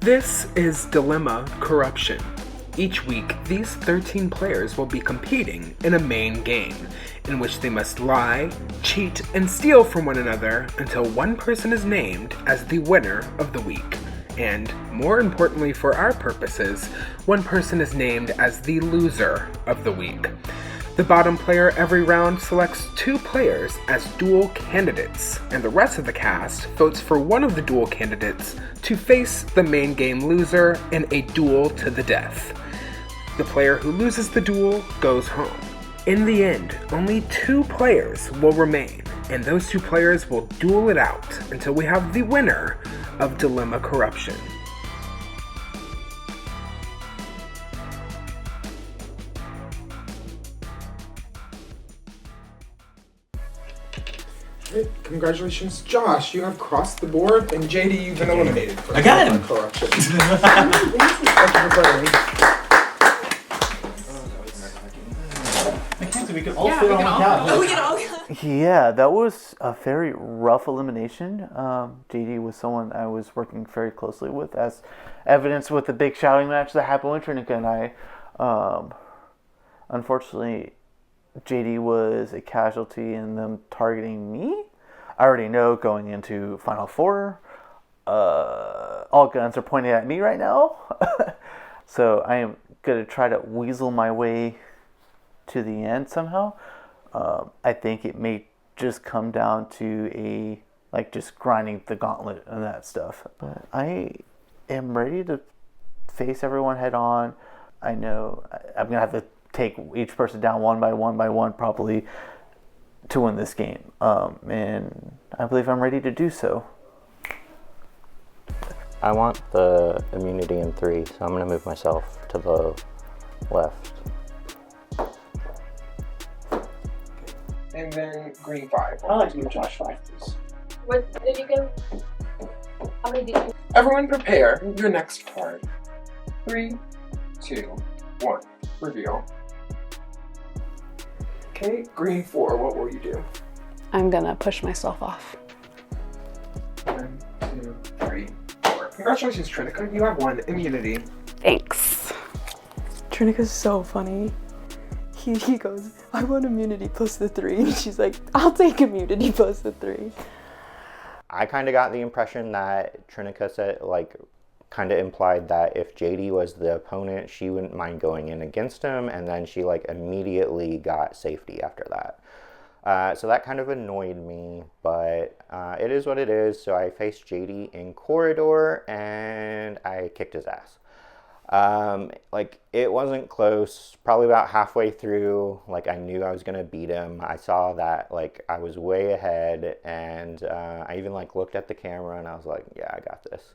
This is Dilemma Corruption. Each week, these 13 players will be competing in a main game, in which they must lie, cheat, and steal from one another until one person is named as the winner of the week. And, more importantly for our purposes, one person is named as the loser of the week. The bottom player every round selects 2 players as duel candidates, and the rest of the cast votes for one of the duel candidates to face the main game loser in a duel to the death. The player who loses the duel goes home. In the end, only 2 players will remain, and those 2 players will duel it out until we have the winner of Dilemma Corruption. Congratulations, Josh. You have crossed the board, and JD, you've been eliminated for again. Corruption. Thank you for playing. We can all fit on one couch. Yeah, that was a very rough elimination. JD was someone I was working very closely with, as evidenced with the big shouting match that happened with Trinica and I. Unfortunately, JD was a casualty in them targeting me. I already know going into Final Four, all guns are pointing at me right now. So I am going to try to weasel my way to the end somehow. I think it may just come down to just grinding the gauntlet and that stuff. But I am ready to face everyone head on. I know I'm going to have to take each person down one by one probably to win this game. And I believe I'm ready to do so. I want the immunity in 3, so I'm going to move myself to the left. And then green 5. I'd like to move Josh 5, please. What did you go? How many did you? Everyone prepare your next card. 3, 2, 1. Reveal. Okay, green 4, what will you do? I'm gonna push myself off. 1, 2, 3, 4. Congratulations, Trinica. You have 1 immunity. Thanks. Trinica's so funny. He goes, I want immunity plus the 3. And she's like, I'll take immunity plus the 3. I kind of got the impression that Trinica said, kind of implied that if JD was the opponent, she wouldn't mind going in against him, and then she immediately got safety after that. So that kind of annoyed me, but it is what it is. So I faced JD in Quoridor, and I kicked his ass. It wasn't close. Probably about halfway through, I knew I was gonna beat him. I saw that I was way ahead, and I even looked at the camera and I was like, yeah, I got this.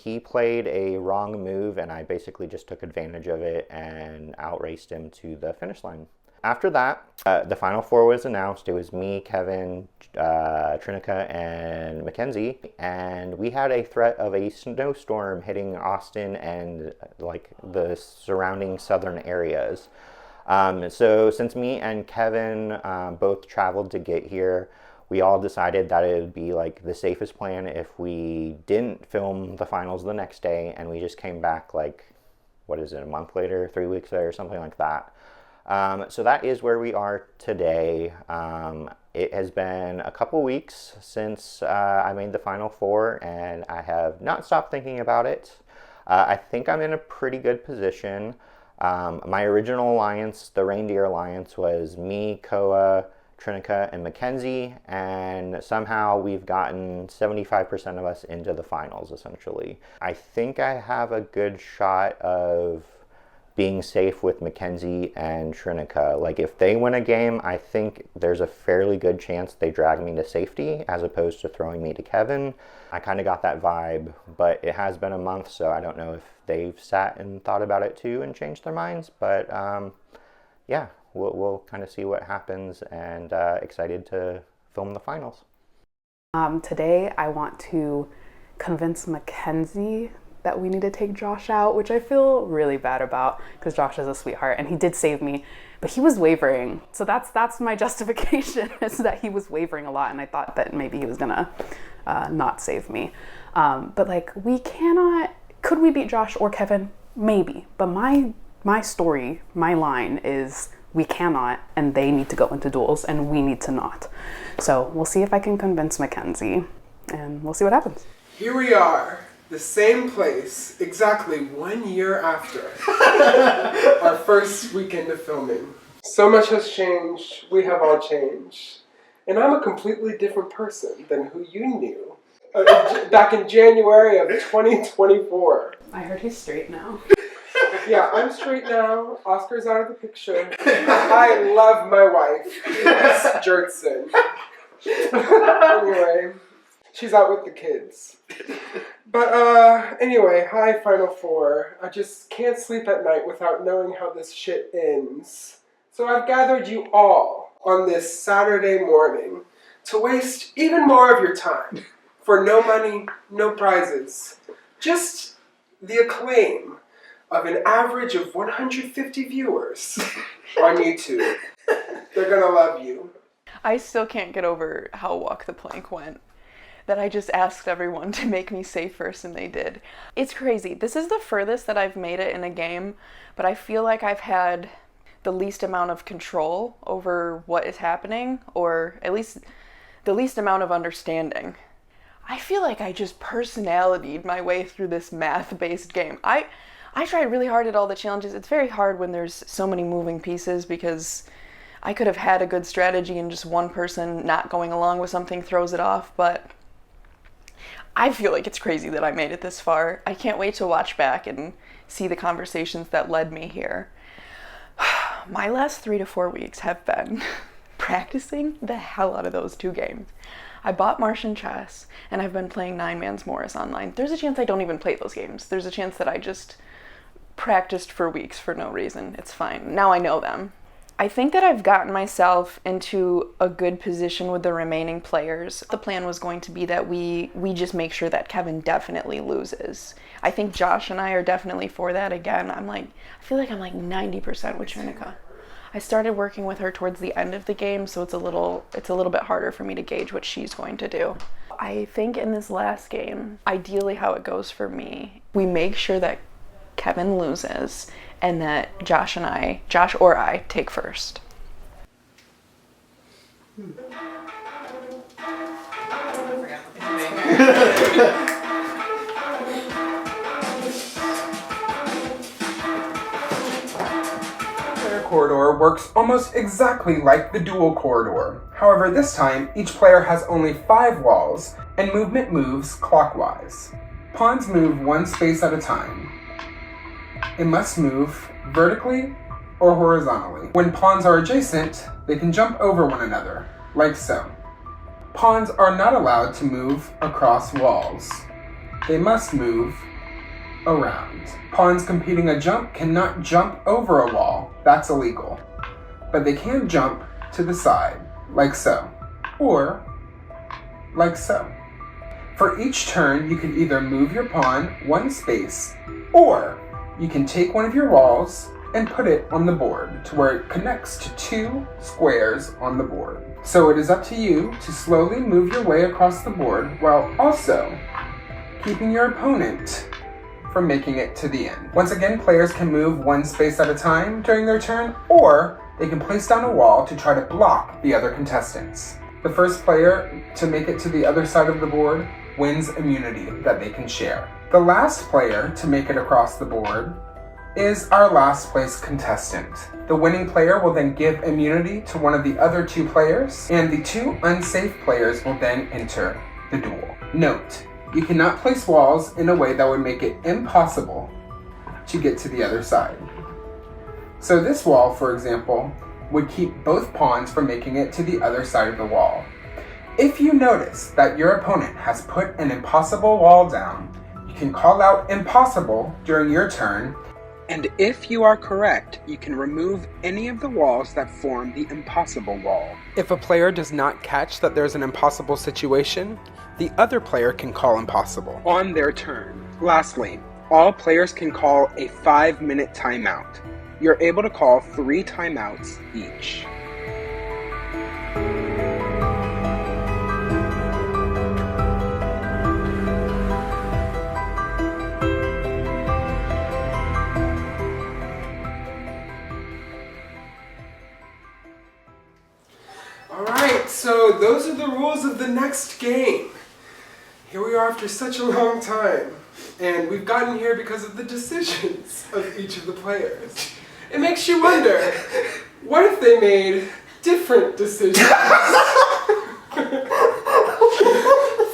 He played a wrong move, and I basically just took advantage of it and outraced him to the finish line. After that, the Final Four was announced. It was me, Kevin, Trinica, and Mackenzie, and we had a threat of a snowstorm hitting Austin and the surrounding southern areas. So since me and Kevin both traveled to get here, we all decided that it would be the safest plan if we didn't film the finals the next day, and we just came back a month later, 3 weeks later, something like that. So that is where we are today. It has been a couple weeks since I made the Final Four, and I have not stopped thinking about it. I think I'm in a pretty good position. My original alliance, the Reindeer Alliance, was me, Koa, Trinica, and Mackenzie, and somehow we've gotten 75% of us into the finals, essentially. I think I have a good shot of being safe with Mackenzie and Trinica. If they win a game, I think there's a fairly good chance they drag me to safety as opposed to throwing me to Kevin. I kind of got that vibe, but it has been a month, so I don't know if they've sat and thought about it too and changed their minds. But yeah, we'll kind of see what happens, and excited to film the finals. Today I want to convince Mackenzie that we need to take Josh out, which I feel really bad about because Josh is a sweetheart and he did save me, but he was wavering. So that's my justification, is that he was wavering a lot, and I thought that maybe he was gonna not save me. But we cannot Could we beat Josh or Kevin? Maybe. But my story, my line is we cannot, and they need to go into duels, and we need to not. So we'll see if I can convince Mackenzie, and we'll see what happens. Here we are, the same place, exactly 1 year after our first weekend of filming. So much has changed, we have all changed. And I'm a completely different person than who you knew back in January of 2024. I heard he's straight now. Yeah, I'm straight now. Oscar's out of the picture. I love my wife, Miss Jertson. Anyway, she's out with the kids. But anyway, hi Final Four. I just can't sleep at night without knowing how this shit ends. So I've gathered you all on this Saturday morning to waste even more of your time for no money, no prizes. Just the acclaim of an average of 150 viewers on YouTube. They're gonna love you. I still can't get over how Walk the Plank went. That I just asked everyone to make me say first and they did. It's crazy. This is the furthest that I've made it in a game, but I feel like I've had the least amount of control over what is happening, or at least the least amount of understanding. I feel like I just personalitied my way through this math-based game. I tried really hard at all the challenges. It's very hard when there's so many moving pieces because I could have had a good strategy and just one person not going along with something throws it off, but I feel like it's crazy that I made it this far. I can't wait to watch back and see the conversations that led me here. My last 3 to 4 weeks have been practicing the hell out of those 2 games. I bought Martian Chess, and I've been playing Nine Man's Morris online. There's a chance I don't even play those games. There's a chance that I just practiced for weeks for no reason. It's fine. Now I know them. I think that I've gotten myself into a good position with the remaining players. The plan was going to be that we just make sure that Kevin definitely loses. I think Josh and I are definitely for that. Again, I feel like I'm like 90% with Trinica. I started working with her towards the end of the game, so it's a little bit harder for me to gauge what she's going to do. I think in this last game, ideally how it goes for me, we make sure that Kevin loses and that Josh or I take first. Quoridor works almost exactly like the dual Quoridor. However, this time, each player has only 5 walls, and movement moves clockwise. Pawns move 1 space at a time. It must move vertically or horizontally. When pawns are adjacent, they can jump over one another, like so. Pawns are not allowed to move across walls. They must move around. Pawns competing a jump cannot jump over a wall. That's illegal. But they can jump to the side, like so, or like so. For each turn, you can either move your pawn 1 space, or you can take one of your walls and put it on the board to where it connects to 2 squares on the board. So it is up to you to slowly move your way across the board while also keeping your opponent from making it to the end. Once again, players can move 1 space at a time during their turn, or they can place down a wall to try to block the other contestants. The first player to make it to the other side of the board wins immunity that they can share. The last player to make it across the board is our last place contestant. The winning player will then give immunity to one of the other 2 players, and the 2 unsafe players will then enter the duel. Note, you cannot place walls in a way that would make it impossible to get to the other side. So this wall, for example, would keep both pawns from making it to the other side of the wall. If you notice that your opponent has put an impossible wall down, you can call out impossible during your turn, and if you are correct, you can remove any of the walls that form the impossible wall. If a player does not catch that there's an impossible situation, the other player can call impossible on their turn. Lastly, all players can call a 5-minute timeout. You're able to call 3 timeouts each. those are the rules of the next game. Here we are after such a long time, and we've gotten here because of the decisions of each of the players. It makes you wonder, what if they made different decisions?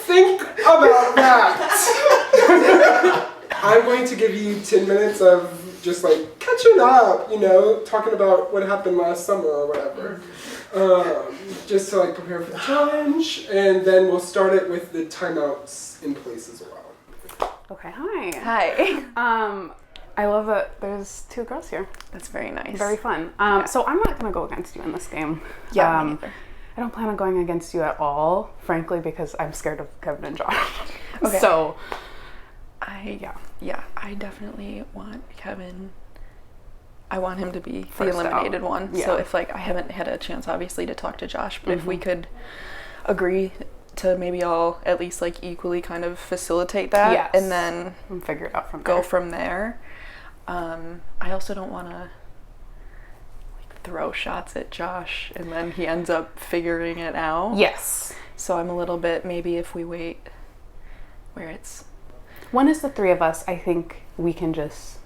Think about that. I'm going to give you 10 minutes of just like catching up, talking about what happened last summer or whatever. Just to like prepare for the challenge, and then we'll start it with the timeouts in place as well. Okay, hi. Hi. I love that there's 2 girls here. That's very nice. Very fun. So I'm not going to go against you in this game. Yeah, me neither. I don't plan on going against you at all, frankly, because I'm scared of Kevin and Josh. Okay. So, I definitely want Kevin. I want him to be the First eliminated out. one. Yeah. So if I haven't had a chance, obviously, to talk to Josh, but if we could agree to maybe all at least like equally kind of facilitate that, Yes. and then figure it out from go there. from there. I also don't want to throw shots at Josh and then he ends up figuring it out. Yes. So I'm a little bit, maybe if we wait where it's... When it's the 3 of us, I think we can just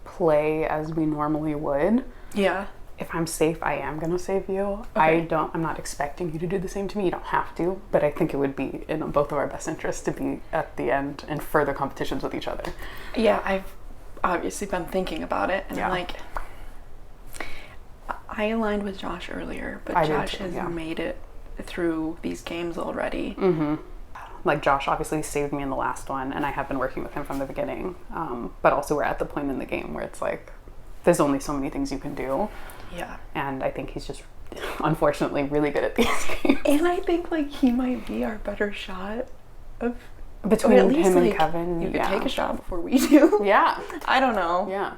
play as we normally would. Yeah. If I'm safe, I am going to save you. Okay. I'm not expecting you to do the same to me. You don't have to, but I think it would be in both of our best interests to be at the end in further competitions with each other. Yeah, I've obviously been thinking about it, and Yeah. I aligned with Josh earlier, but I did Josh too, has yeah. made it through these games already. Like Josh obviously saved me in the last one, and I have been working with him from the beginning. But also we're at the point in the game where it's like, there's only so many things you can do. Yeah. And I think he's just, unfortunately, really good at these games. And I think he might be our better shot of... Between or at least, him and Kevin, you could yeah. take a shot before we do. Yeah. I don't know. Yeah.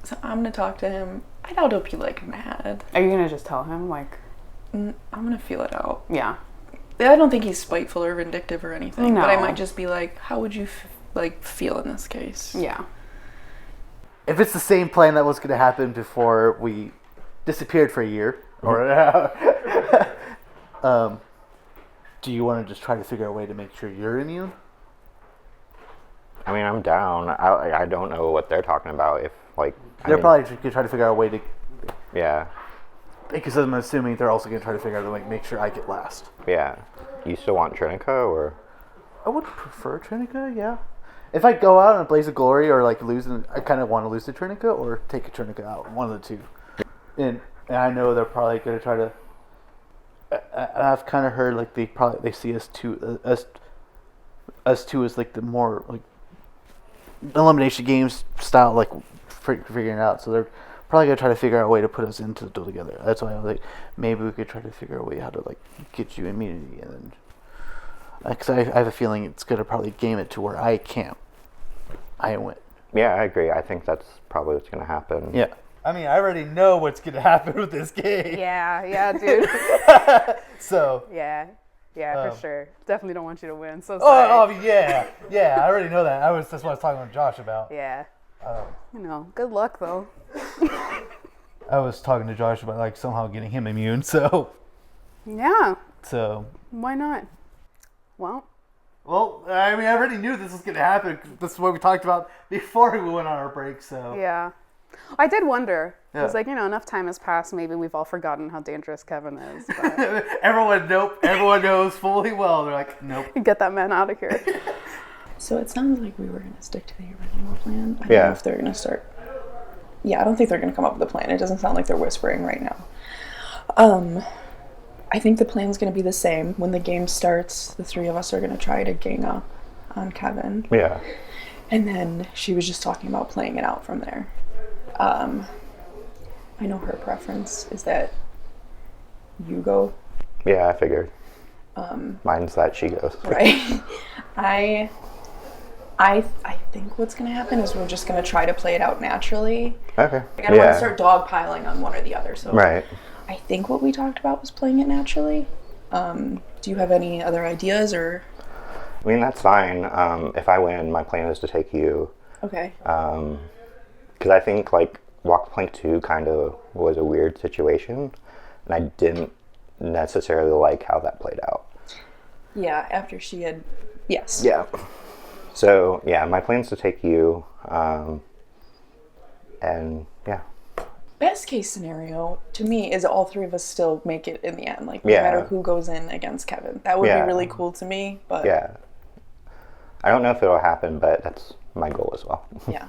So I'm gonna talk to him. I doubt he'll be mad. Are you gonna just tell him I'm gonna feel it out. Yeah. I don't think he's spiteful or vindictive or anything, but I No. might just be like, how would you feel in this case? Yeah. If it's the same plan that was going to happen before we disappeared for a year, or do you want to just try to figure out a way to make sure you're immune? I mean, I'm down. I don't know what they're talking about. They're probably just going to try to figure out a way to... Yeah. Because I'm assuming they're also going to try to figure out a way to make sure I get last. Yeah. You still want Trinica, or? I would prefer Trinica, yeah. If I go out in a blaze of glory or lose, I kind of want to lose to Trinica or take a Trinica out, one of the two. And I know they're probably going to try to. I've kind of heard they see us two as the more elimination games style figuring it out. So they're probably gonna try to figure out a way to put us into the duel together. That's why I was maybe we could try to figure out a way how to get you immunity, and then because I have a feeling it's gonna probably game it to where I can't. I win. Yeah, I agree. I think that's probably what's going to happen. Yeah. I mean, I already know what's gonna happen with this game. Yeah, dude. So. Yeah, for sure. Definitely don't want you to win. So sorry. Yeah. I already know that. That's what I was talking with Josh about. Yeah. Good luck though. I was talking to Josh about somehow getting him immune. So. Yeah. So. Why not? Well, I mean, I already knew this was gonna happen. This is what we talked about before we went on our break. So. Yeah. I did wonder. Yeah. It's enough time has passed. Maybe we've all forgotten how dangerous Kevin is. But Everyone knows fully well. They're like, nope. get that man out of here. So it sounds like we were going to stick to the original plan. I don't Yeah. know if they're going to start... Yeah, I don't think they're going to come up with a plan. It doesn't sound like they're whispering right now. I think the plan's going to be the same. When the game starts, the 3 of us are going to try to gang up on Kevin. Yeah. And then she was just talking about playing it out from there. I know her preference is that you go. Yeah, I figured. Mine's that she goes. Right. I think what's going to happen is we're just going to try to play it out naturally. Okay. I don't want to start dogpiling on one or the other. So Right. I think what we talked about was playing it naturally. Do you have any other ideas or? I mean, that's fine. If I win, my plan is to take you. Okay. Because I think Walk the Plank 2 kind of was a weird situation, and I didn't necessarily like how that played out. Yeah, after she had... Yes. Yeah. So, yeah, my plan's to take you. And, yeah. Best case scenario, to me, is all three of us still make it in the end. Like, no matter who goes in against Kevin. That would be really cool to me, but... Yeah. I don't know if it'll happen, but that's my goal as well. Yeah.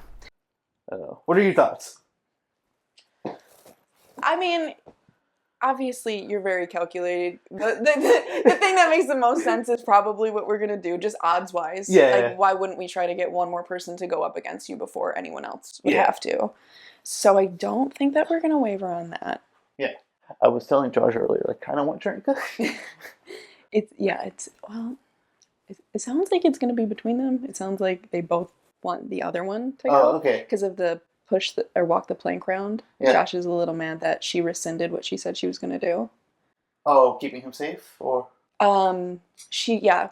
What are your thoughts? I mean, obviously, you're very calculated. The thing that makes the most sense is probably what we're going to do, just odds-wise. Yeah. Why wouldn't we try to get one more person to go up against you before anyone else would have to? So I don't think that we're going to waver on that. Yeah. I was telling Josh earlier, I kind of want Trinka. It sounds like it's going to be between them. It sounds like they both want the other one to go. Oh, okay. Because of the or walk the plank round. Yeah. Josh is a little mad that she rescinded what she said she was going to do. Oh, keeping him safe? Or?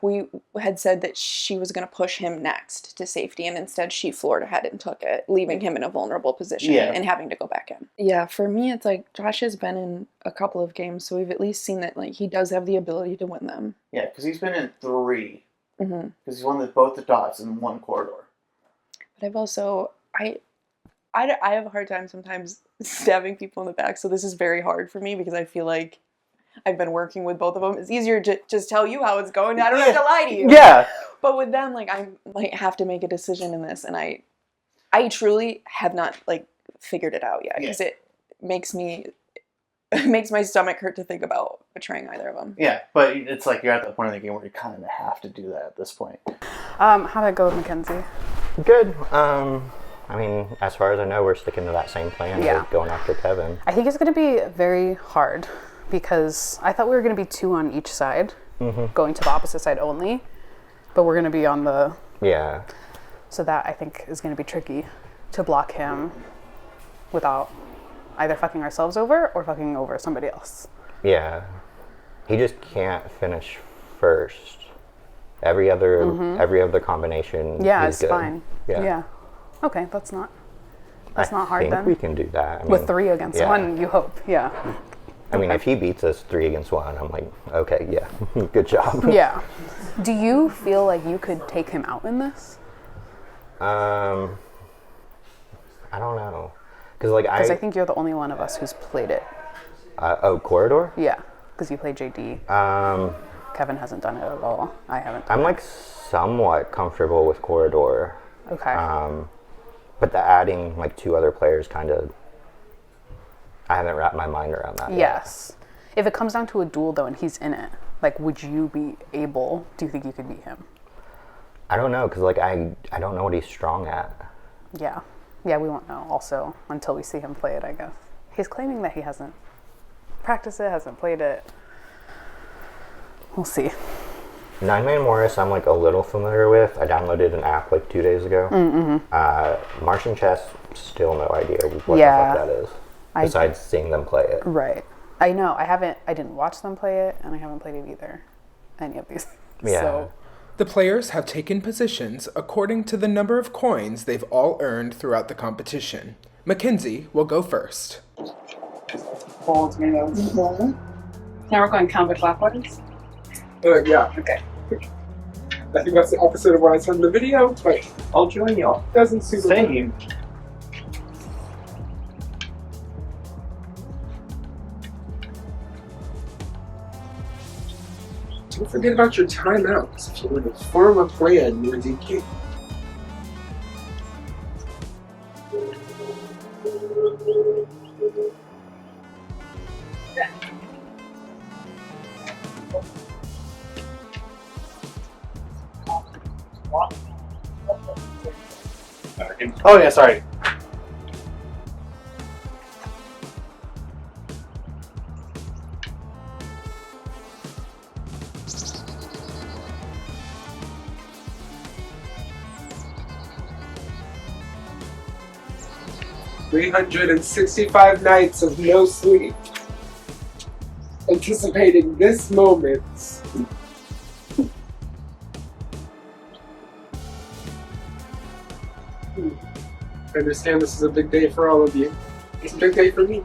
We had said that she was going to push him next to safety, and instead she floored ahead and took it, leaving him in a vulnerable position and having to go back in. Yeah, for me, it's like Josh has been in a couple of games, so we've at least seen that like he does have the ability to win them. Yeah, because he's been in 3. Because he's won both the dots and 1 Quoridor. But I've also... I have a hard time sometimes stabbing people in the back, so this is very hard for me because I feel like I've been working with both of them. It's easier to just tell you how it's going. I don't have to lie to you. Yeah. But with them, like, I might have to make a decision in this, and I truly have not, like, figured it out yet because it makes my stomach hurt to think about betraying either of them. Yeah, but it's like you're at the point of the game where you kind of have to do that at this point. How'd it go with Mackenzie? Good. I mean, as far as I know, we're sticking to that same plan of going after Kevin. I think it's going to be very hard because I thought we were going to be 2 on each side, going to the opposite side only, but we're going to be on the... Yeah. So that, I think, is going to be tricky to block him without either fucking ourselves over or fucking over somebody else. Yeah. He just can't finish first. Every other combination is good. Fine. Yeah. Okay, that's not hard then. I think we can do that. I mean, with 3 against 1, you hope. Yeah. I mean, if he beats us 3 against 1, I'm like, okay, yeah, good job. Yeah. Do you feel like you could take him out in this? I don't know. Because I think you're the only one of us who's played it. Quoridor? Yeah, because you played JD. Kevin hasn't done it at all. I haven't. I'm like somewhat comfortable with Quoridor. Okay. But the adding like 2 other players kind of, I haven't wrapped my mind around that Yes. Yet. If it comes down to a duel though and he's in it, like would you be able, do you think you could beat him? I don't know, because like I don't know what he's strong at. Yeah. Yeah, we won't know also until we see him play it, I guess. He's claiming that he hasn't practiced it, hasn't played it. We'll see. 9-Man Morris I'm like a little familiar with. I downloaded an app like 2 days ago. Martian Chess, still no idea what the fuck that is. Besides seeing them play it. Right. I know. I didn't watch them play it, and I haven't played it either. Any of these. Yeah. So. The players have taken positions according to the number of coins they've all earned throughout the competition. Mackenzie will go first. Now we're going counterclockwise? Yeah. Okay. I think that's the opposite of what I said in the video, but I'll join y'all. doesn't suit Same. Don't forget about your timeouts. If you were to form a plan, you were DQ. Oh yeah, sorry. $365 nights of no sleep, anticipating this moment. I understand this is a big day for all of you. It's a big day for me.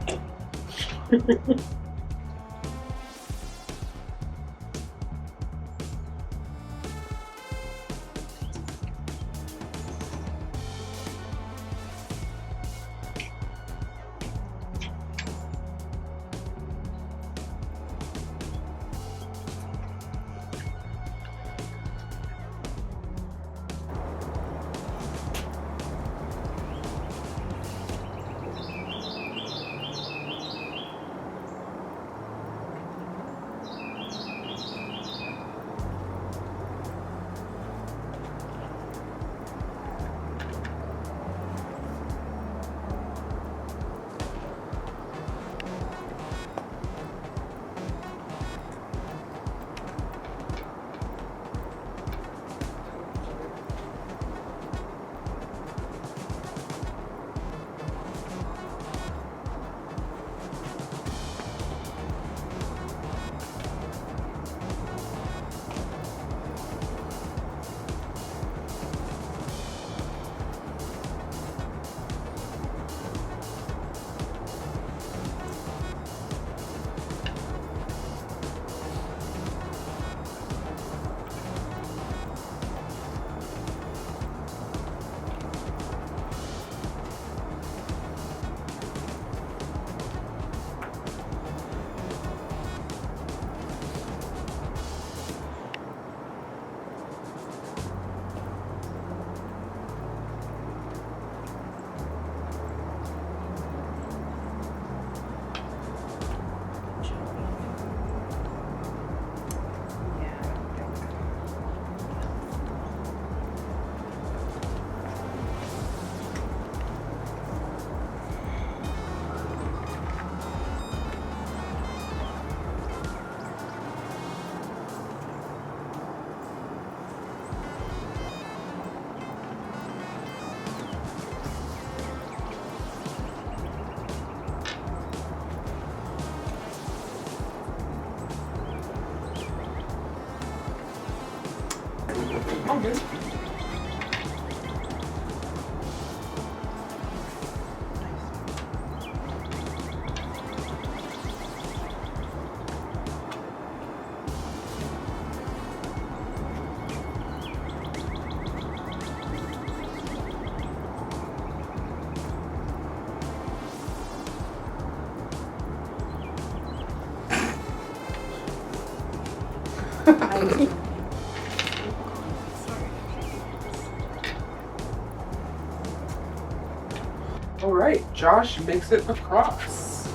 All right, Josh makes it across.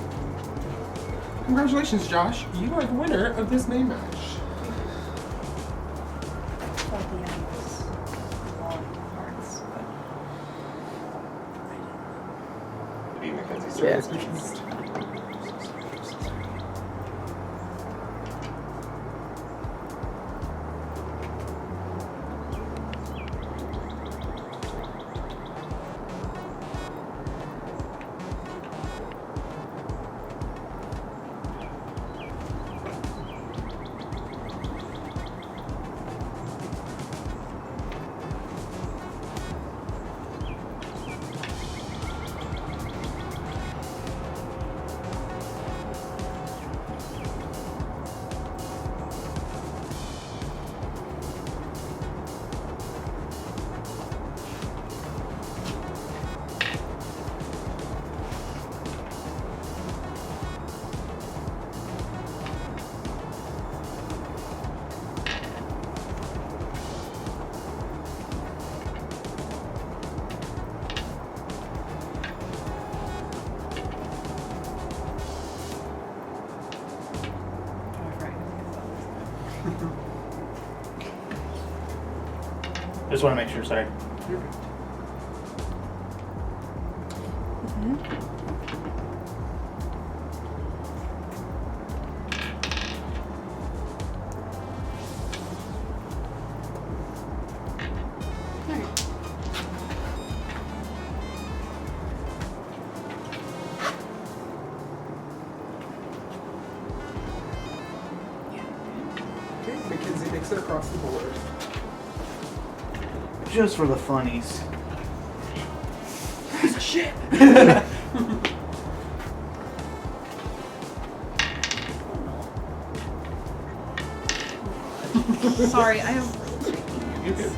Congratulations, Josh. You are the winner of this main match. Just want to make sure, sorry. Okay, Mackenzie makes it across the board. Just for the funnies. Shit! Sorry, I have. You good.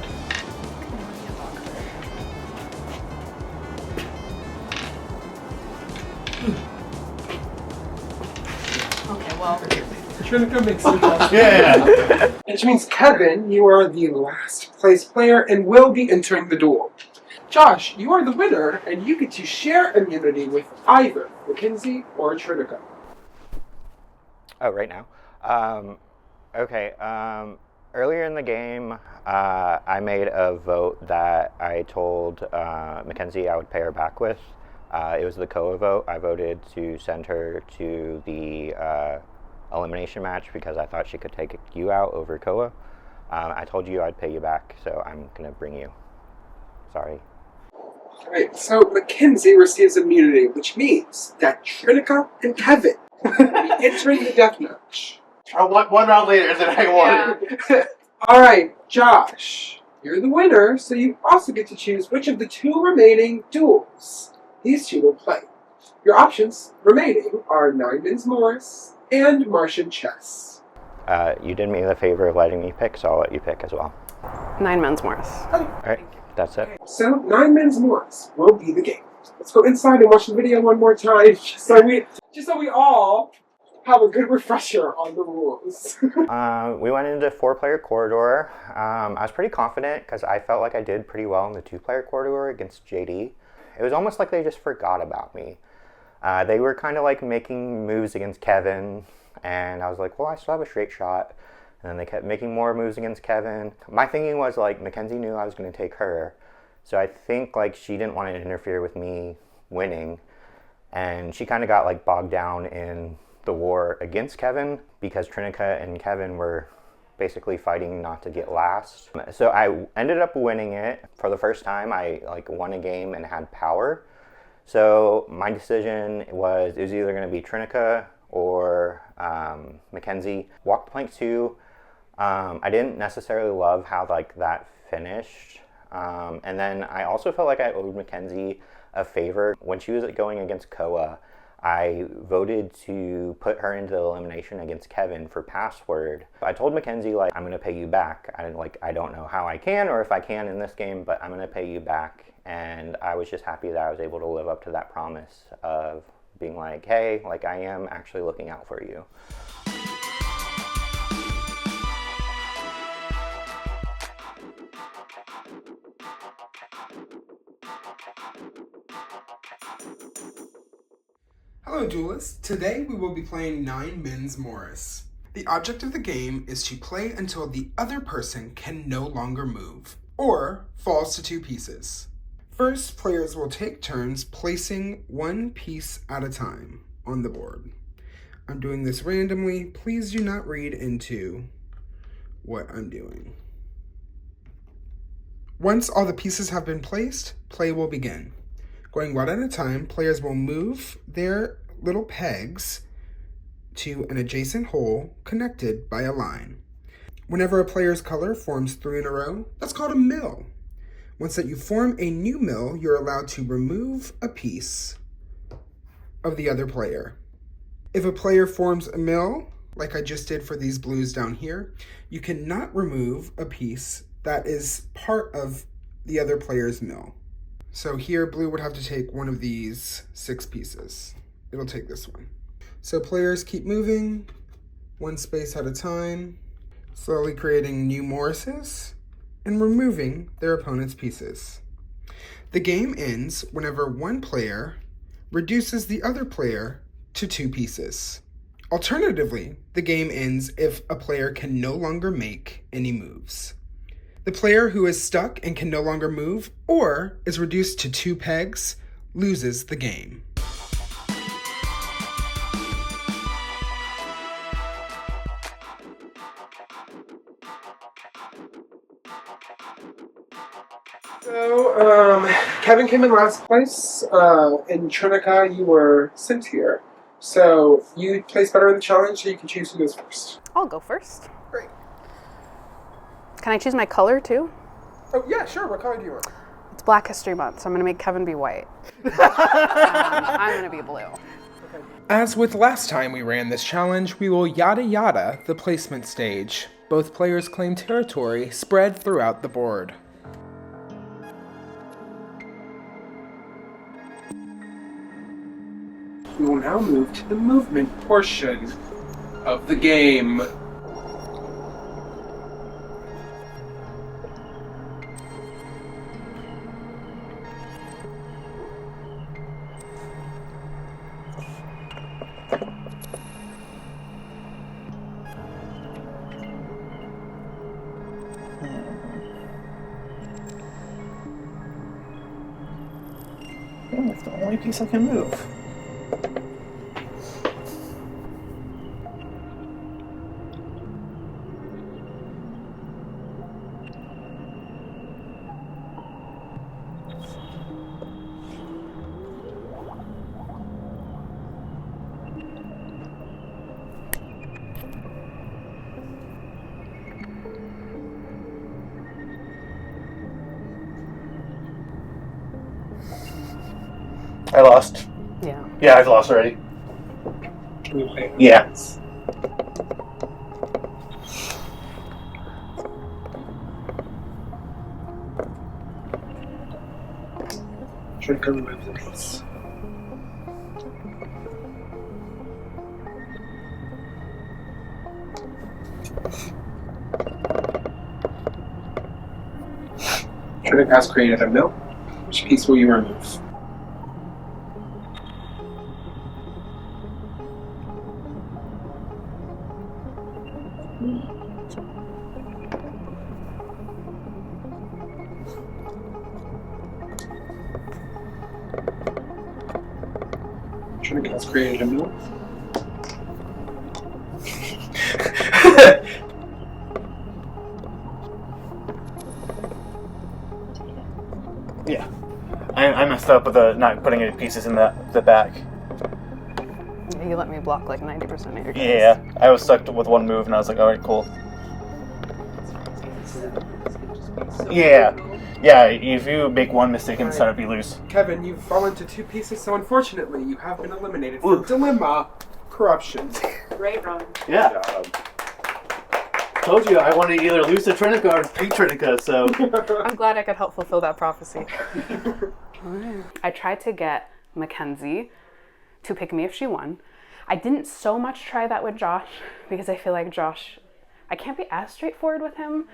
Okay, well. Trinica makes it across. Yeah. Which means, Kevin, you are the last place player and will be entering the duel. Josh, you are the winner, and you get to share immunity with either Mackenzie or Trinica. Oh, right now? Okay. Earlier in the game, I made a vote that I told Mackenzie I would pay her back with. It was the Koa vote. I voted to send her to the elimination match because I thought she could take you out over Koa. I told you I'd pay you back, so I'm going to bring you. Sorry. Alright, so Mackenzie receives immunity, which means that Trinica and Kevin will be entering the death match. One round later, then I won. Alright, Josh, you're the winner, so you also get to choose which of the two remaining duels these two will play. Your options remaining are Nine Men's Morris and Martian Chess. You did me the favor of letting me pick, so I'll let you pick as well. 9 Men's Morris. All right, that's it. So, Nine Men's Morris will be the game. Let's go inside and watch the video one more time, just so we all have a good refresher on the rules. We went into 4-player Quoridor. I was pretty confident because I felt like I did pretty well in the 2-player Quoridor against JD. It was almost like they just forgot about me. They were kind of like making moves against Kevin, and I was like, well, I still have a straight shot. And then they kept making more moves against Kevin. My thinking was like, Mackenzie knew I was going to take her. So I think like she didn't want to interfere with me winning. And she kind of got like bogged down in the war against Kevin because Trinica and Kevin were basically fighting not to get last. So I ended up winning it. For the first time, I like won a game and had power. So my decision was it was either going to be Trinica or Mackenzie. Walked plank 2. I didn't necessarily love how like that finished. And then I also felt like I owed Mackenzie a favor. When she was going against Koa, I voted to put her into the elimination against Kevin for password. I told Mackenzie like I'm gonna pay you back. I don't know how I can or if I can in this game, but I'm gonna pay you back. And I was just happy that I was able to live up to that promise of being like, hey, like I am actually looking out for you. Hello, duelists. Today we will be playing 9 Men's Morris. The object of the game is to play until the other person can no longer move, or falls to 2 pieces. First, players will take turns placing 1 piece at a time on the board. I'm doing this randomly. Please do not read into what I'm doing. Once all the pieces have been placed, play will begin. Going one at a time, players will move their little pegs to an adjacent hole connected by a line. Whenever a player's color forms 3 in a row, that's called a mill. Once that you form a new mill, you're allowed to remove a piece of the other player. If a player forms a mill, like I just did for these blues down here, you cannot remove a piece that is part of the other player's mill. So here, blue would have to take one of these 6 pieces. It'll take this one. So players keep moving, 1 space at a time, slowly creating new Morrises and removing their opponent's pieces. The game ends whenever one player reduces the other player to 2 pieces. Alternatively, the game ends if a player can no longer make any moves. The player who is stuck and can no longer move or is reduced to 2 pegs loses the game. So, Kevin came in last place. In Trinica, you were sent here. So, you placed better in the challenge, so you can choose who goes first. I'll go first. Great. Can I choose my color too? Oh, yeah, sure. What color do you want? It's Black History Month, so I'm gonna make Kevin be white. I'm gonna be blue. As with last time we ran this challenge, we will yada yada the placement stage. Both players claim territory spread throughout the board. We will now move to the movement portion of the game. That's the only piece I can move. I lost. Yeah. Yeah, I've lost already. Can you play? Yeah. Trinica removes the piece. Trinica has created a mill. Which piece will you remove? Trinica has created a mill. Yeah. I messed up with not putting any pieces in the back. Yeah, you let me block like 90% of your games. Yeah, I was stuck with one move and I was like, alright, cool. Yeah. Yeah, if you make one mistake in the setup, you lose. Kevin, you've fallen to 2 pieces, so unfortunately you have been eliminated from Dilemma Corruption. Great run. Yeah. Told you I wanted to either lose to Trinica or beat Trinica, so... I'm glad I could help fulfill that prophecy. I tried to get Mackenzie to pick me if she won. I didn't so much try that with Josh because I feel like Josh, I can't be as straightforward with him.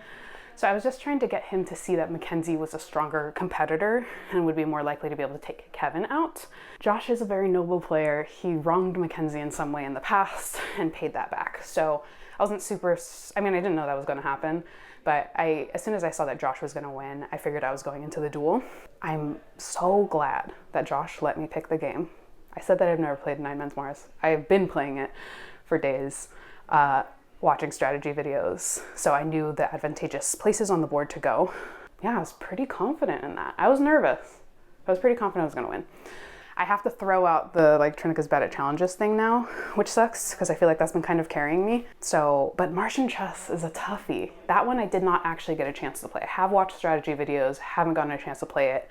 So I was just trying to get him to see that Mackenzie was a stronger competitor and would be more likely to be able to take Kevin out. Josh is a very noble player. He wronged Mackenzie in some way in the past and paid that back. So I wasn't super, I didn't know that was going to happen, but as soon as I saw that Josh was going to win, I figured I was going into the duel. I'm so glad that Josh let me pick the game. I said that I've never played Nine Men's Mars. I've been playing it for days, watching strategy videos, so I knew the advantageous places on the board to go. Yeah, I was pretty confident in that. I was nervous. I was pretty confident I was going to win. I have to throw out the Trinika's bad at challenges thing now, which sucks because I feel like that's been kind of carrying me. But Martian chess is a toughie. That one I did not actually get a chance to play. I have watched strategy videos, haven't gotten a chance to play it.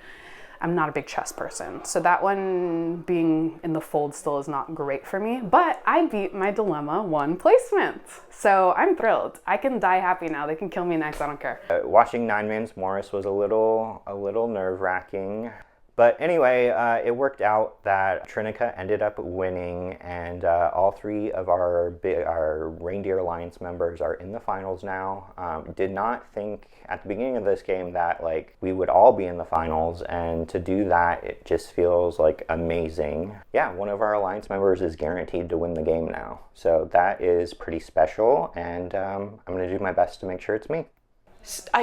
I'm not a big chess person, so that one being in the fold still is not great for me, but I beat my Dilemma 1 placement, so I'm thrilled. I can die happy now. They can kill me next, I don't care. Watching Nine Men's Morris was a little nerve-wracking. But anyway, it worked out that Trinica ended up winning, and all 3 of our Reindeer Alliance members are in the finals now. Did not think at the beginning of this game that we would all be in the finals, and to do that, it just feels amazing. Yeah, one of our Alliance members is guaranteed to win the game now. So that is pretty special, and I'm going to do my best to make sure it's me.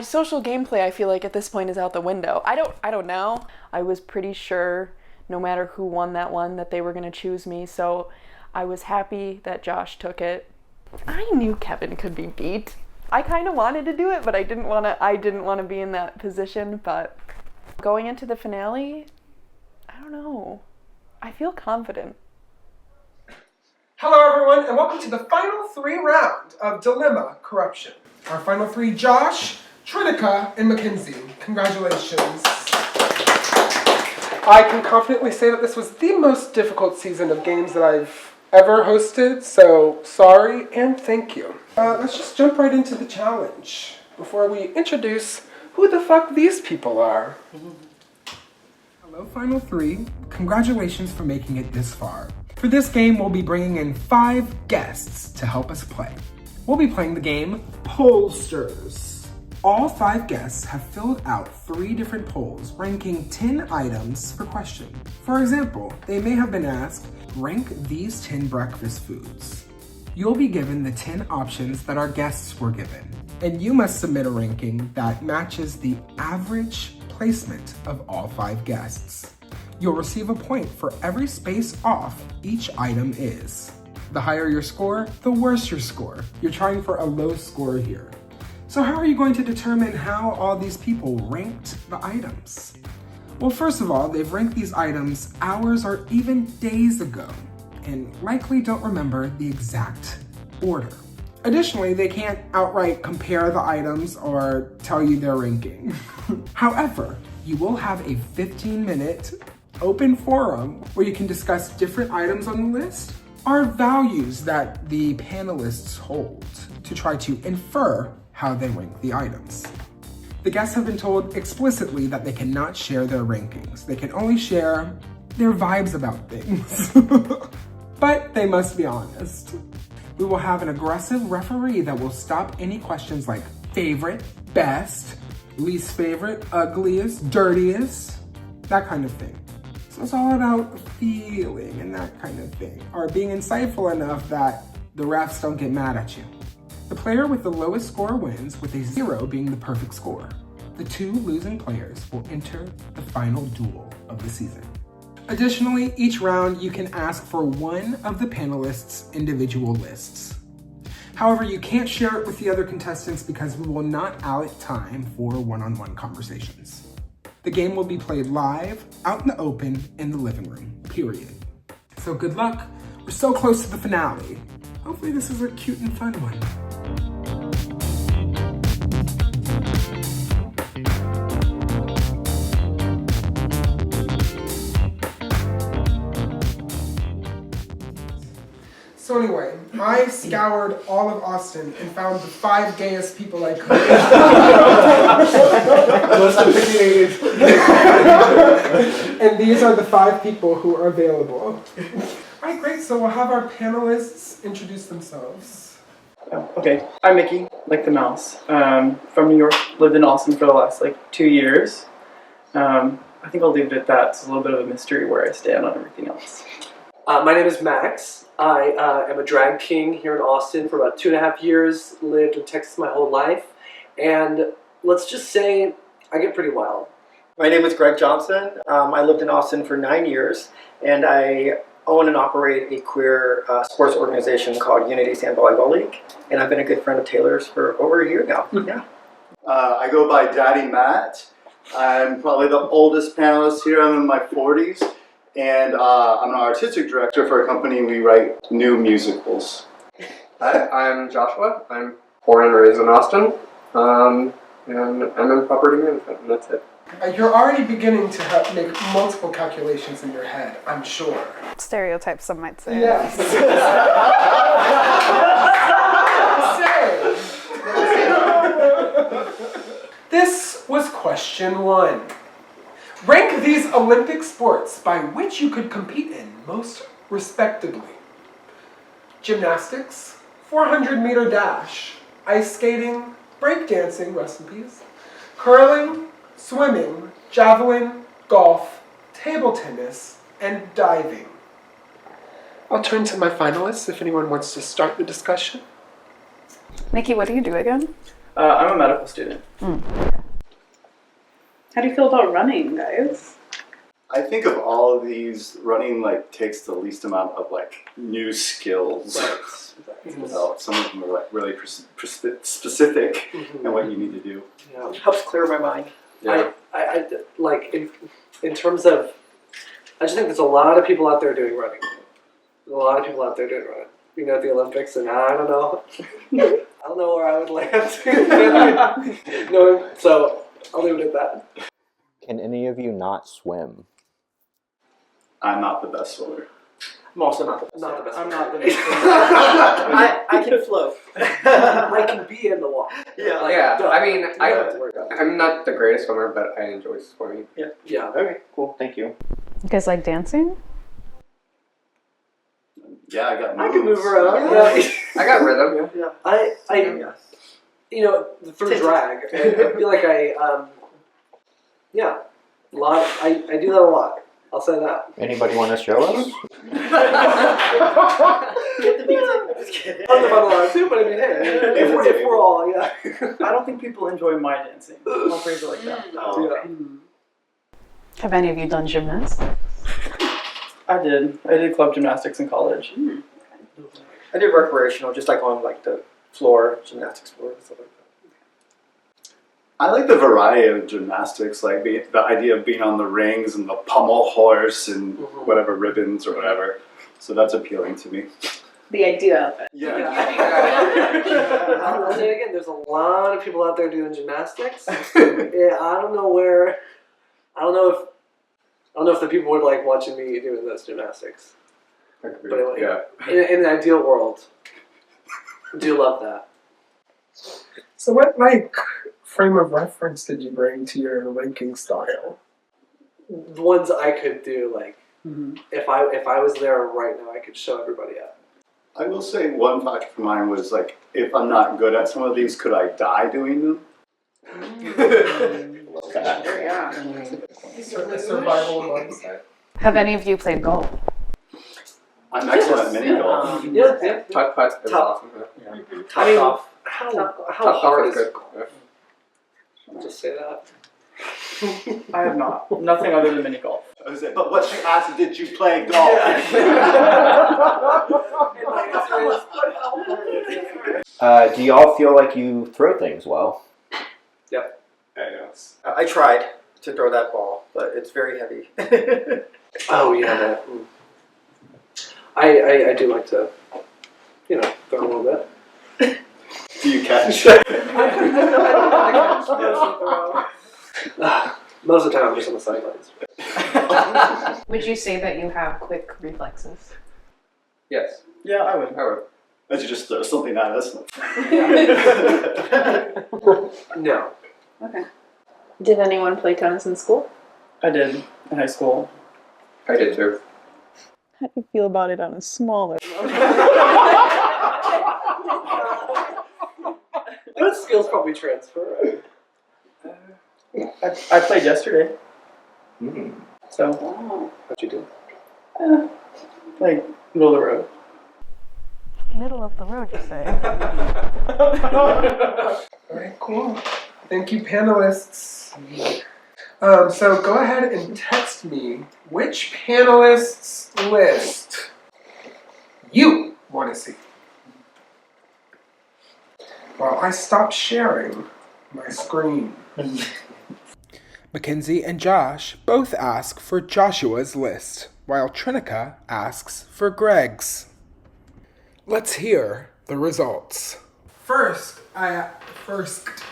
Social gameplay, I feel like at this point is out the window. I don't know. I was pretty sure no matter who won that one that they were going to choose me, so I was happy that Josh took it. I knew Kevin could be beat. I kind of wanted to do it, but I didn't want to be in that position. But going into the finale, I don't know. I feel confident. Hello, everyone, and welcome to the final 3 round of Dilemma Corruption. Our final 3, Josh, Trinica, and Mackenzie. Congratulations. I can confidently say that this was the most difficult season of games that I've ever hosted, so sorry and thank you. Let's just jump right into the challenge before we introduce who the fuck these people are. Hello, final 3. Congratulations for making it this far. For this game, we'll be bringing in 5 guests to help us play. We'll be playing the game Pollsters. All 5 guests have filled out 3 different polls ranking 10 items per question. For example, they may have been asked, rank these 10 breakfast foods. You'll be given the 10 options that our guests were given, and you must submit a ranking that matches the average placement of all 5 guests. You'll receive a point for every space off each item is. The higher your score, the worse your score. You're trying for a low score here. So how are you going to determine how all these people ranked the items? Well, first of all, they've ranked these items hours or even days ago, and likely don't remember the exact order. Additionally, they can't outright compare the items or tell you their ranking. However, you will have a 15-minute open forum where you can discuss different items on the list, are values that the panelists hold to try to infer how they rank the items. The guests have been told explicitly that they cannot share their rankings. They can only share their vibes about things. But they must be honest. We will have an aggressive referee that will stop any questions like favorite, best, least favorite, ugliest, dirtiest, that kind of thing. So it's all about feeling and that kind of thing, or being insightful enough that the refs don't get mad at you. The player with the lowest score wins, with a 0 being the perfect score. The 2 losing players will enter the final duel of the season. Additionally, each round you can ask for one of the panelists' individual lists. However, you can't share it with the other contestants because we will not allot time for one-on-one conversations. The game will be played live, out in the open, in the living room, period. So good luck. We're so close to the finale. Hopefully this is a cute and fun one. So anyway, I scoured all of Austin and found the 5 gayest people I could. And these are the 5 people who are available. All right, great. So we'll have our panelists introduce themselves. Oh, okay. I'm Mickey, like the mouse. From New York, lived in Austin for the last 2 years. I think I'll leave it at that. It's a little bit of a mystery where I stand on everything else. My name is Max. I am a drag king here in Austin for about 2.5 years. Lived in Texas my whole life. And let's just say I get pretty wild. My name is Greg Johnson. I lived in Austin for 9 years, and I own and operate a queer sports organization called Unity Sand Volleyball League. And I've been a good friend of Taylor's for over a year now. Yeah. I go by Daddy Matt. I'm probably the oldest panelist here. I'm in my 40s, and I'm an artistic director for a company. We write new musicals. Hi, I'm Joshua. I'm born and raised in Austin, and I'm in property management, and that's it. You're already beginning to make multiple calculations in your head, I'm sure. Stereotypes, some might say. Yes. This was question 1. Rank these Olympic sports by which you could compete in most respectably. Gymnastics, 400-meter dash, ice skating, breakdancing, rest in peace, curling, swimming, javelin, golf, table tennis, and diving. I'll turn to my finalists if anyone wants to start the discussion. Nikki, what do you do again? I'm a medical student. How do you feel about running, guys? I think of all of these, running takes the least amount of new skills. Some of them are really specific in what you need to do. Yeah. Helps clear my mind. Yeah. I in terms of, I just think there's a lot of people out there doing running. There's a lot of people out there doing running. At the Olympics, and I don't know. I don't know where I would land. No, so I'll leave it at that. Can any of you not swim? I'm not the best swimmer. I'm also not the best. I'm not the best. I can float. I can be in the water. Yeah. Yeah, I mean, I'm not the greatest swimmer, but I enjoy swimming. Yeah. Okay, cool. Thank you. You guys like dancing? Yeah, I got moves. I can move around. Yeah. I got rhythm, yeah. I through drag, I feel like a lot. I do that a lot. I'll say that. Anybody want to show us? Get the music. I'm just kidding. I'm the fun a lot too, but I mean, hey, if we're all, yeah. I don't think people enjoy my dancing. I'll phrase it like that. Have any of you done gymnastics? I did club gymnastics in college. I did recreational, just on the floor, gymnastics floor and stuff like that. I like the variety of gymnastics, the idea of being on the rings and the pommel horse and whatever ribbons or whatever. So that's appealing to me. The idea of it. Yeah. I'll say it again. There's a lot of people out there doing gymnastics. Yeah, I don't know if the people would like watching me doing those gymnastics. But anyway, in an ideal world, I do love that. So what frame of reference did you bring to your ranking style? The ones I could do, if I was there right now, I could show everybody up. I will say one factor for mine was if I'm not good at some of these, could I die doing them? Yeah. Certainly survival mindset. Have any of you played golf? I'm excellent at mini golf. Yeah. Putt is awesome. How Top hard golf is is good. I'll just say that. I have not. Nothing other than mini golf. I was like, but what she asked, did you play golf? Do y'all feel like you throw things well? Yep. Yes. I tried to throw that ball, but it's very heavy. Oh yeah, that. I do like to, throw a little bit. Do you catch? Most of the time, I'm just on the sidelines. Would you say that you have quick reflexes? Yes. Yeah, I would. Let's just throw something at us. No. Okay. Did anyone play tennis in school? I did in high school. I did too. How do you feel about it on a smaller level? skills probably transfer. I played yesterday. So. What'd you do? Like, middle of the road. Middle of the road, you say? Alright, cool. Thank you, panelists. So go ahead and text me which panelists' list you want to see. While I stop sharing my screen. Mackenzie and Josh both ask for Joshua's list, while Trinica asks for Greg's. Let's hear the results. First, I asked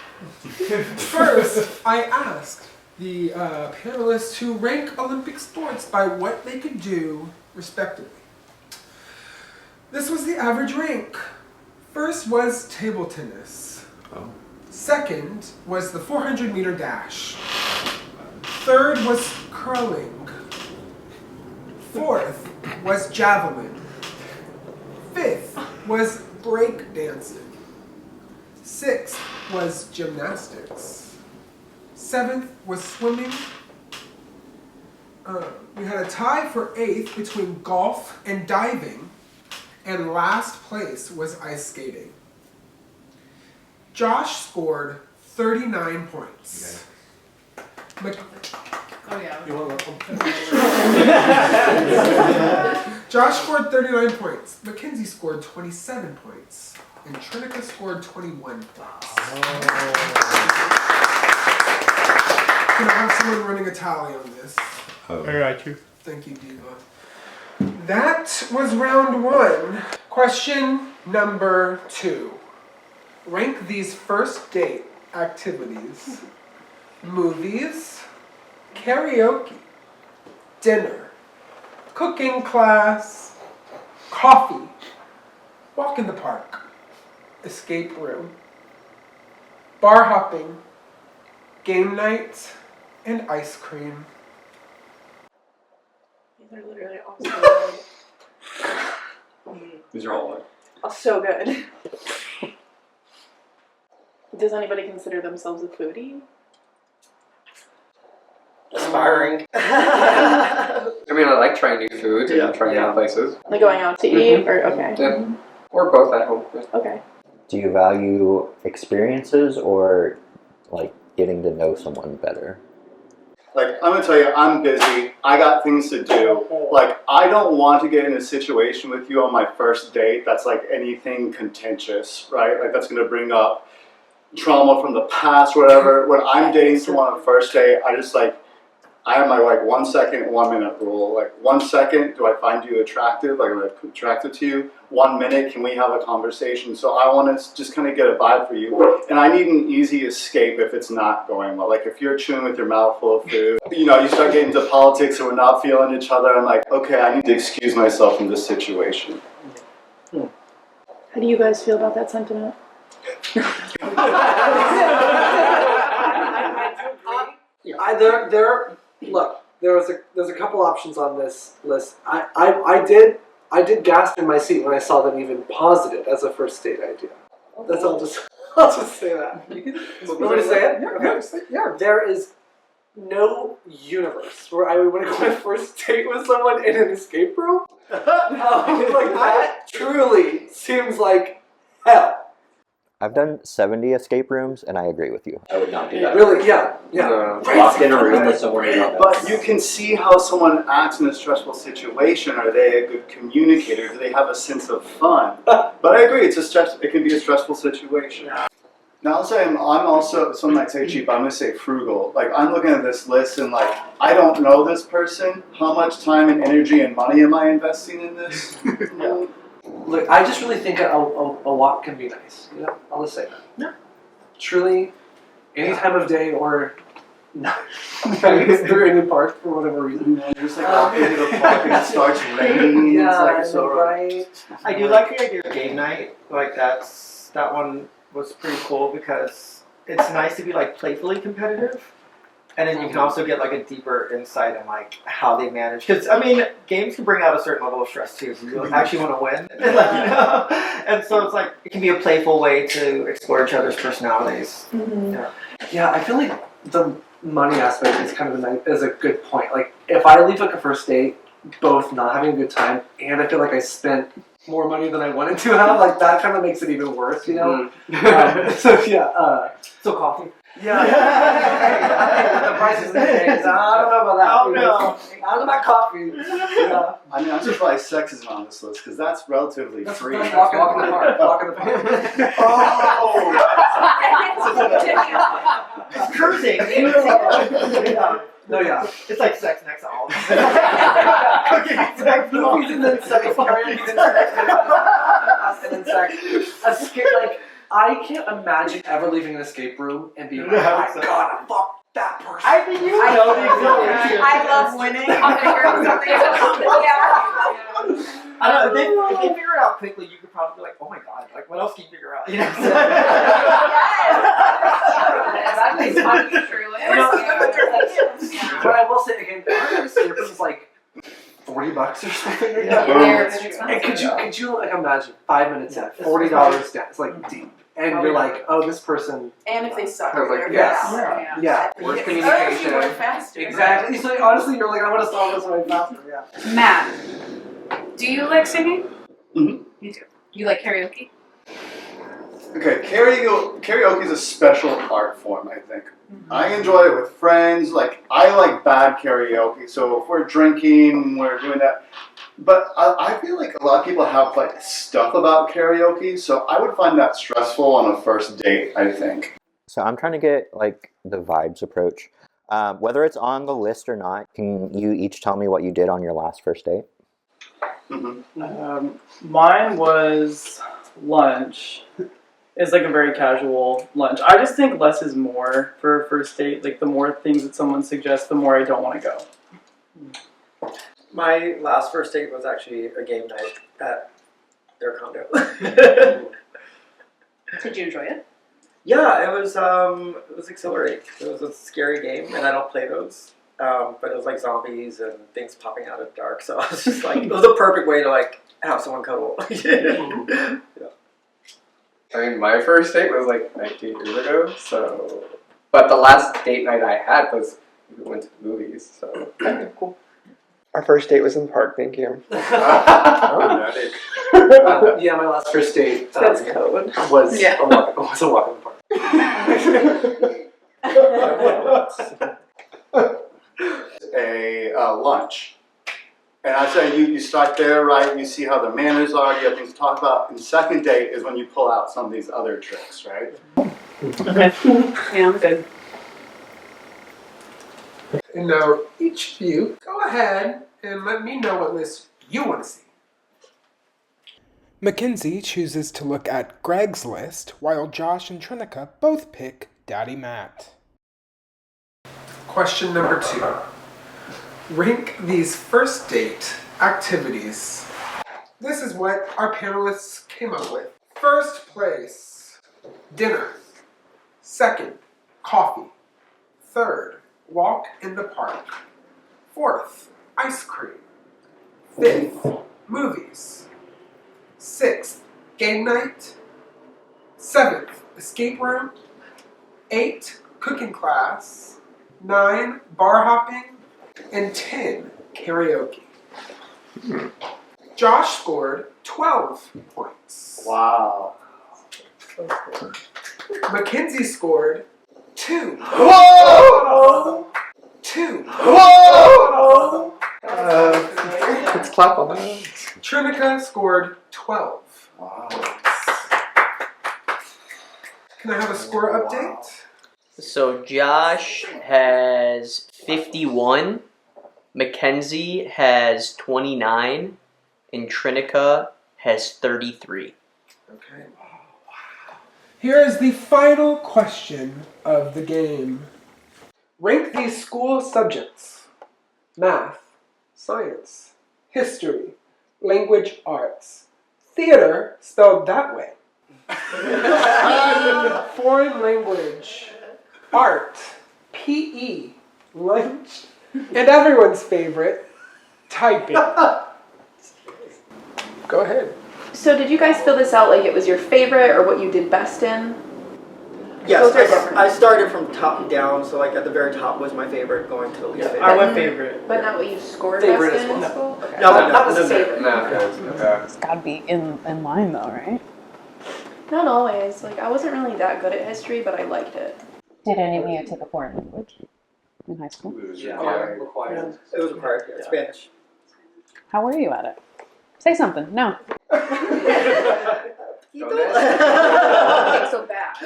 the panelists to rank Olympic sports by what they could do, respectively. This was the average rank. First was table tennis. Second was the 400-meter dash. Third was curling. Fourth was javelin. Fifth was break dancing. Sixth was gymnastics. Seventh was swimming. We had a tie for eighth between golf and diving. And last place was ice skating. Josh scored 39 points. Oh yeah. You want to Josh scored 39 points. Mackenzie scored 27 points. And Trinica scored 21 points. Can I have someone running a tally on this? I got you. Thank you, Diva. That was round one. Question number 2. Rank these first date activities. Movies, karaoke, dinner, cooking class, coffee, walk in the park, escape room, bar hopping, game night, and ice cream. These are literally all so good. These are all like. Oh, so good. Does anybody consider themselves a foodie? Aspiring. I mean, I like trying new foods and trying new places. Like going out to eat, or okay. Yeah. Or both at home. Okay. Do you value experiences or like getting to know someone better? Like, I'm gonna tell you, I'm busy. I got things to do. Like, I don't want to get in a situation with you on my first date that's like anything contentious, right? Like, that's gonna bring up trauma from the past, whatever. When I'm dating someone on a first date, I just like, I have my like 1 second, 1 minute rule. Like 1 second, do I find you attractive? Like, am I attracted to you? 1 minute, can we have a conversation? So I want to just kind of get a vibe for you. And I need an easy escape if it's not going well. Like if you're chewing with your mouth full of food, you know, you start getting into politics and we're not feeling each other. I'm like, okay, I need to excuse myself from this situation. How do you guys feel about that sentiment? Look, there's a couple options on this list. I did gasp in my seat when I saw them even posited it as a first date idea. That's all. I'll just say that. You want me to say it? Yeah. There is no universe where I would want to go on a first date with someone in an escape room. Like that truly seems like hell. I've done 70 escape rooms, and I agree with you. I would not do that. Really? Yeah. Locked in a room with someone you don't know. But you can see how someone acts in a stressful situation. Are they a good communicator? Do they have a sense of fun? But I agree, it can be a stressful situation. Now I'll say I'm also, some might say cheap, I'm going to say frugal. Like, I'm looking at this list and like, I don't know this person. How much time and energy and money am I investing in this? Look, I just really think a walk can be nice. You know, I'll just say that. Yeah. Truly, any time of day or night during the park for whatever reason. You're just like walking into the park and it starts raining. Yeah, it's like so right. I do like the idea of game night. Like that one was pretty cool because it's nice to be like playfully competitive, And then you can also get like a deeper insight in like how they manage. Because I mean, games can bring out a certain level of stress too. So you actually want to win, like, you know. And so it's like it can be a playful way to explore each other's personalities. Yeah, I feel like the money aspect is kind of is a good point. Like if I leave like a first date, both not having a good time, and I feel like I spent more money than I wanted to have, like that kind of makes it even worse, you know. So coffee. Yeah. The prices these days. I don't know about that. Oh no. I don't know about coffee. Yeah. I mean, I'm surprised sex isn't on this list because that's relatively free. That's walk in the park. Walk in the park. It's cruising. No, yeah. It's like sex next to all. Cooking, sex, movies, and then sex, karaoke, and then sex. A scare, like, I can't imagine ever leaving an escape room and being like, oh my god, fuck that person. I think you know the experience. I love winning. I don't know, if you figure it out quickly, you could probably be like, oh my god, like what else can you figure out? You know? But I will say again, our escape room is like $40 or something. And could you like imagine 5 minutes in, $40 down? It's like deep. And you're like, oh, this person. And if they suck, Like, they're yes. Yeah. Worse communication. Or faster. Exactly. So honestly, you're like, I want to solve this way faster. Yeah. Matt, do you like singing? Mm-hmm. You do. You like karaoke? Okay, karaoke is a special art form, I think. I enjoy it with friends. Like, I like bad karaoke. So if we're drinking, we're doing that. But I feel like a lot of people have like stuff about karaoke. So I would find that stressful on a first date, I think. So I'm trying to get like the vibes approach. Whether it's on the list or not, can you each tell me what you did on your last first date? Mine was lunch. It's like a very casual lunch. I just think less is more for a first date. Like the more things that someone suggests, the more I don't want to go. My last first date was actually a game night at their condo. Did you enjoy it? Yeah, it was exhilarating. It was a scary game, and I don't play those. But it was like zombies and things popping out of the dark. So I was just like, it was a perfect way to like have someone cuddle. Yeah. I mean, my first date was like 19 years ago, so. But the last date night I had was we went to the movies, so. Okay, cool. Our first date was in the park, thank you. Yeah, my last first date That's code. was a walk in the park. A lunch. And I say you start there, right? You see how the manners are, you have things to talk about. And second date is when you pull out some of these other tricks, right? Okay. Yeah, I'm good. And now each of you go ahead and let me know what list you want to see. Mackenzie chooses to look at Greg's list, while Josh and Trinica both pick Daddy Matt. Question number 2. Rank these first date activities. This is what our panelists came up with. First place, dinner. Second, coffee. Third, walk in the park. Fourth, ice cream. Fifth, movies. Sixth, game night. Seventh, escape room. 8, cooking class. 9, bar hopping. And 10, karaoke. Josh scored 12 points. Wow. Mackenzie scored 2. Whoa! 2. Whoa! Let's clap on that. Trinica scored 12. Wow. Can I have a score update? So Josh has 51, Mackenzie has 29, and Trinica has 33. Okay. Here is the final question of the game. Rank these school subjects: math, science, history, language arts, theater spelled that way, foreign language, art, PE, lunch, and everyone's favorite, typing. Go ahead. So did you guys fill this out like it was your favorite or what you did best in? Yes, Those are different. I started from top down, so like at the very top was my favorite, going to the least favorite. I went favorite. But not what you scored Favorite best as in well. school? Okay. Not as a favorite. It's gotta be in line though, right? Not always. Like, I wasn't really that good at history, but I liked it. Did any of you take a foreign language in high school? Required. It was required, yeah. Spanish. How were you at it? Say something. No. Okay, so bad.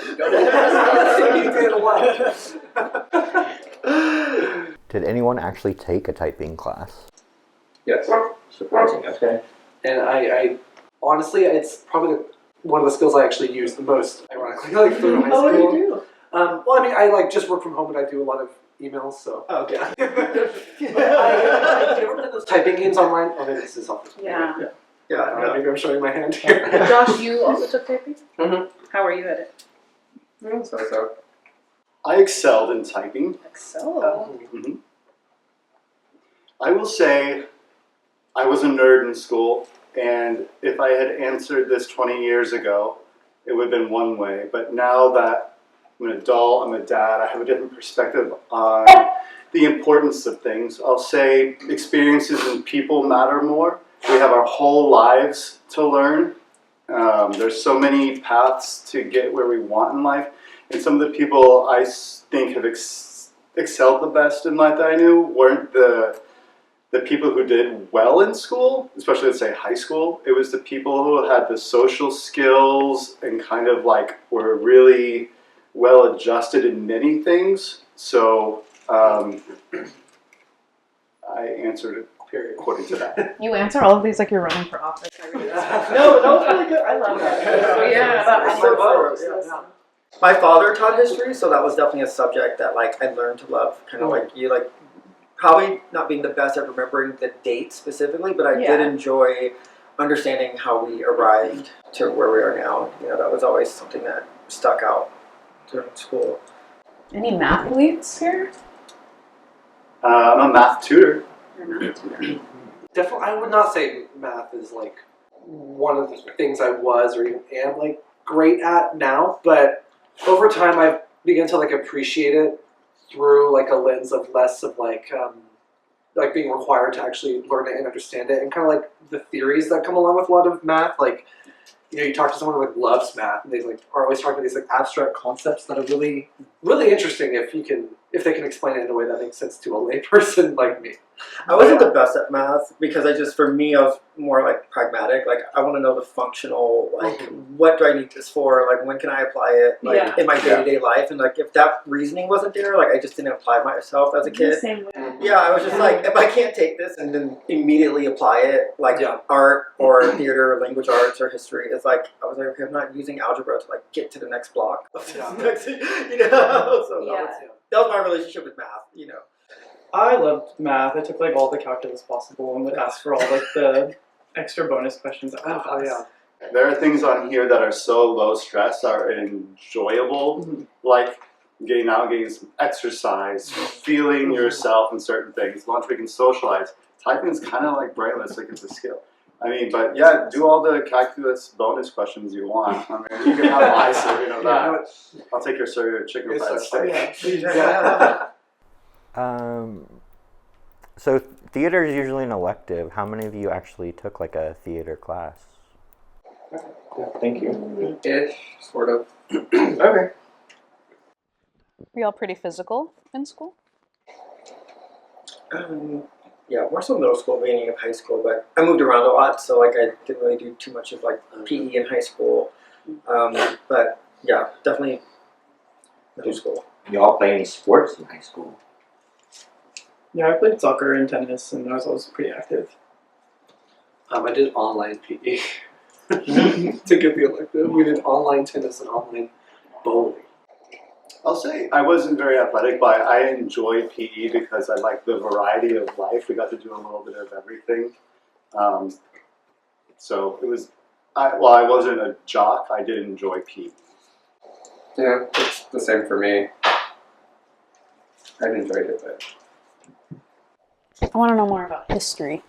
Did anyone actually take a typing class? Yes. Surprising. Okay. And I honestly, it's probably one of the skills I actually use the most, ironically, like through high school. Oh, what do you do? Well, I mean, I like just work from home and I do a lot of emails, so. Oh, okay. I you ever play those typing games online? Oh, maybe this is helpful. Yeah. Yeah, Maybe I'm showing my hand here. Josh, you also took typing? Mm-hmm. How are you at it? So. I excelled in typing. Excel. Mm-hmm. I will say I was a nerd in school, and if I had answered this 20 years ago, it would have been one way. But now that I'm an adult, I'm a dad, I have a different perspective on the importance of things. I'll say experiences and people matter more. We have our whole lives to learn. There's so many paths to get where we want in life. And some of the people I think have excelled the best in life that I knew weren't the people who did well in school, especially let's say high school. It was the people who had the social skills and kind of like were really well adjusted in many things. So I answered it according to that. You answer all of these like you're running for office. No, that was really good. I love that. Yeah. My father taught history, so that was definitely a subject that like I learned to love. Kind of like you like probably not being the best at remembering the date specifically, but I did enjoy understanding how we arrived to where we are now. You know, that was always something that stuck out during school. Any math elites here? I'm a math tutor. Definitely, I would not say math is like one of the things I was or even am like great at now, but over time I've begun to like appreciate it through like a lens of less of like being required to actually learn it and understand it, and kind of like the theories that come along with a lot of math. Like, you know, you talk to someone who like loves math, and they like are always talking about these like abstract concepts that are really, really interesting if they can explain it in a way that makes sense to a layperson like me. I wasn't the best at math because for me, I was more like pragmatic. Like, I want to know the functional, like, what do I need this for? Like, when can I apply it, like, in my day-to-day life? And, like, if that reasoning wasn't there, like, I just didn't apply myself as a kid. Same way. Yeah, I was just like, if I can't take this and then immediately apply it, like, art or theater or language arts or history, it's like, I was like, okay, I'm not using algebra to, like, get to the next block. You know? So that was my relationship with math, you know. I loved math. I took like all the calculus possible and would ask for all like the extra bonus questions after class. There are things on here that are so low stress are enjoyable, like getting out, getting some exercise, feeling yourself in certain things. As long as we can socialize. Typing is kind of like brainless, like it's a skill. I mean, but yeah, do all the calculus bonus questions you want. I mean, you can have my serving of that. I'll take your serving of chicken fried steak. So theater is usually an elective. How many of you actually took like a theater class? Thank you. Ish, sort of. Okay. Were y'all pretty physical in school? Yeah, more so middle school, beginning of high school, but I moved around a lot, so like I didn't really do too much of like PE in high school. But yeah, definitely middle school. You all play any sports in high school? Yeah, I played soccer and tennis, and I was also pretty active. I did online PE to get the elective. We did online tennis and online bowling. I'll say I wasn't very athletic, but I enjoyed PE because I liked the variety of life. We got to do a little bit of everything. So it was, while I wasn't a jock, I did enjoy PE. Yeah, it's the same for me. I've enjoyed it, but I want to know more about history.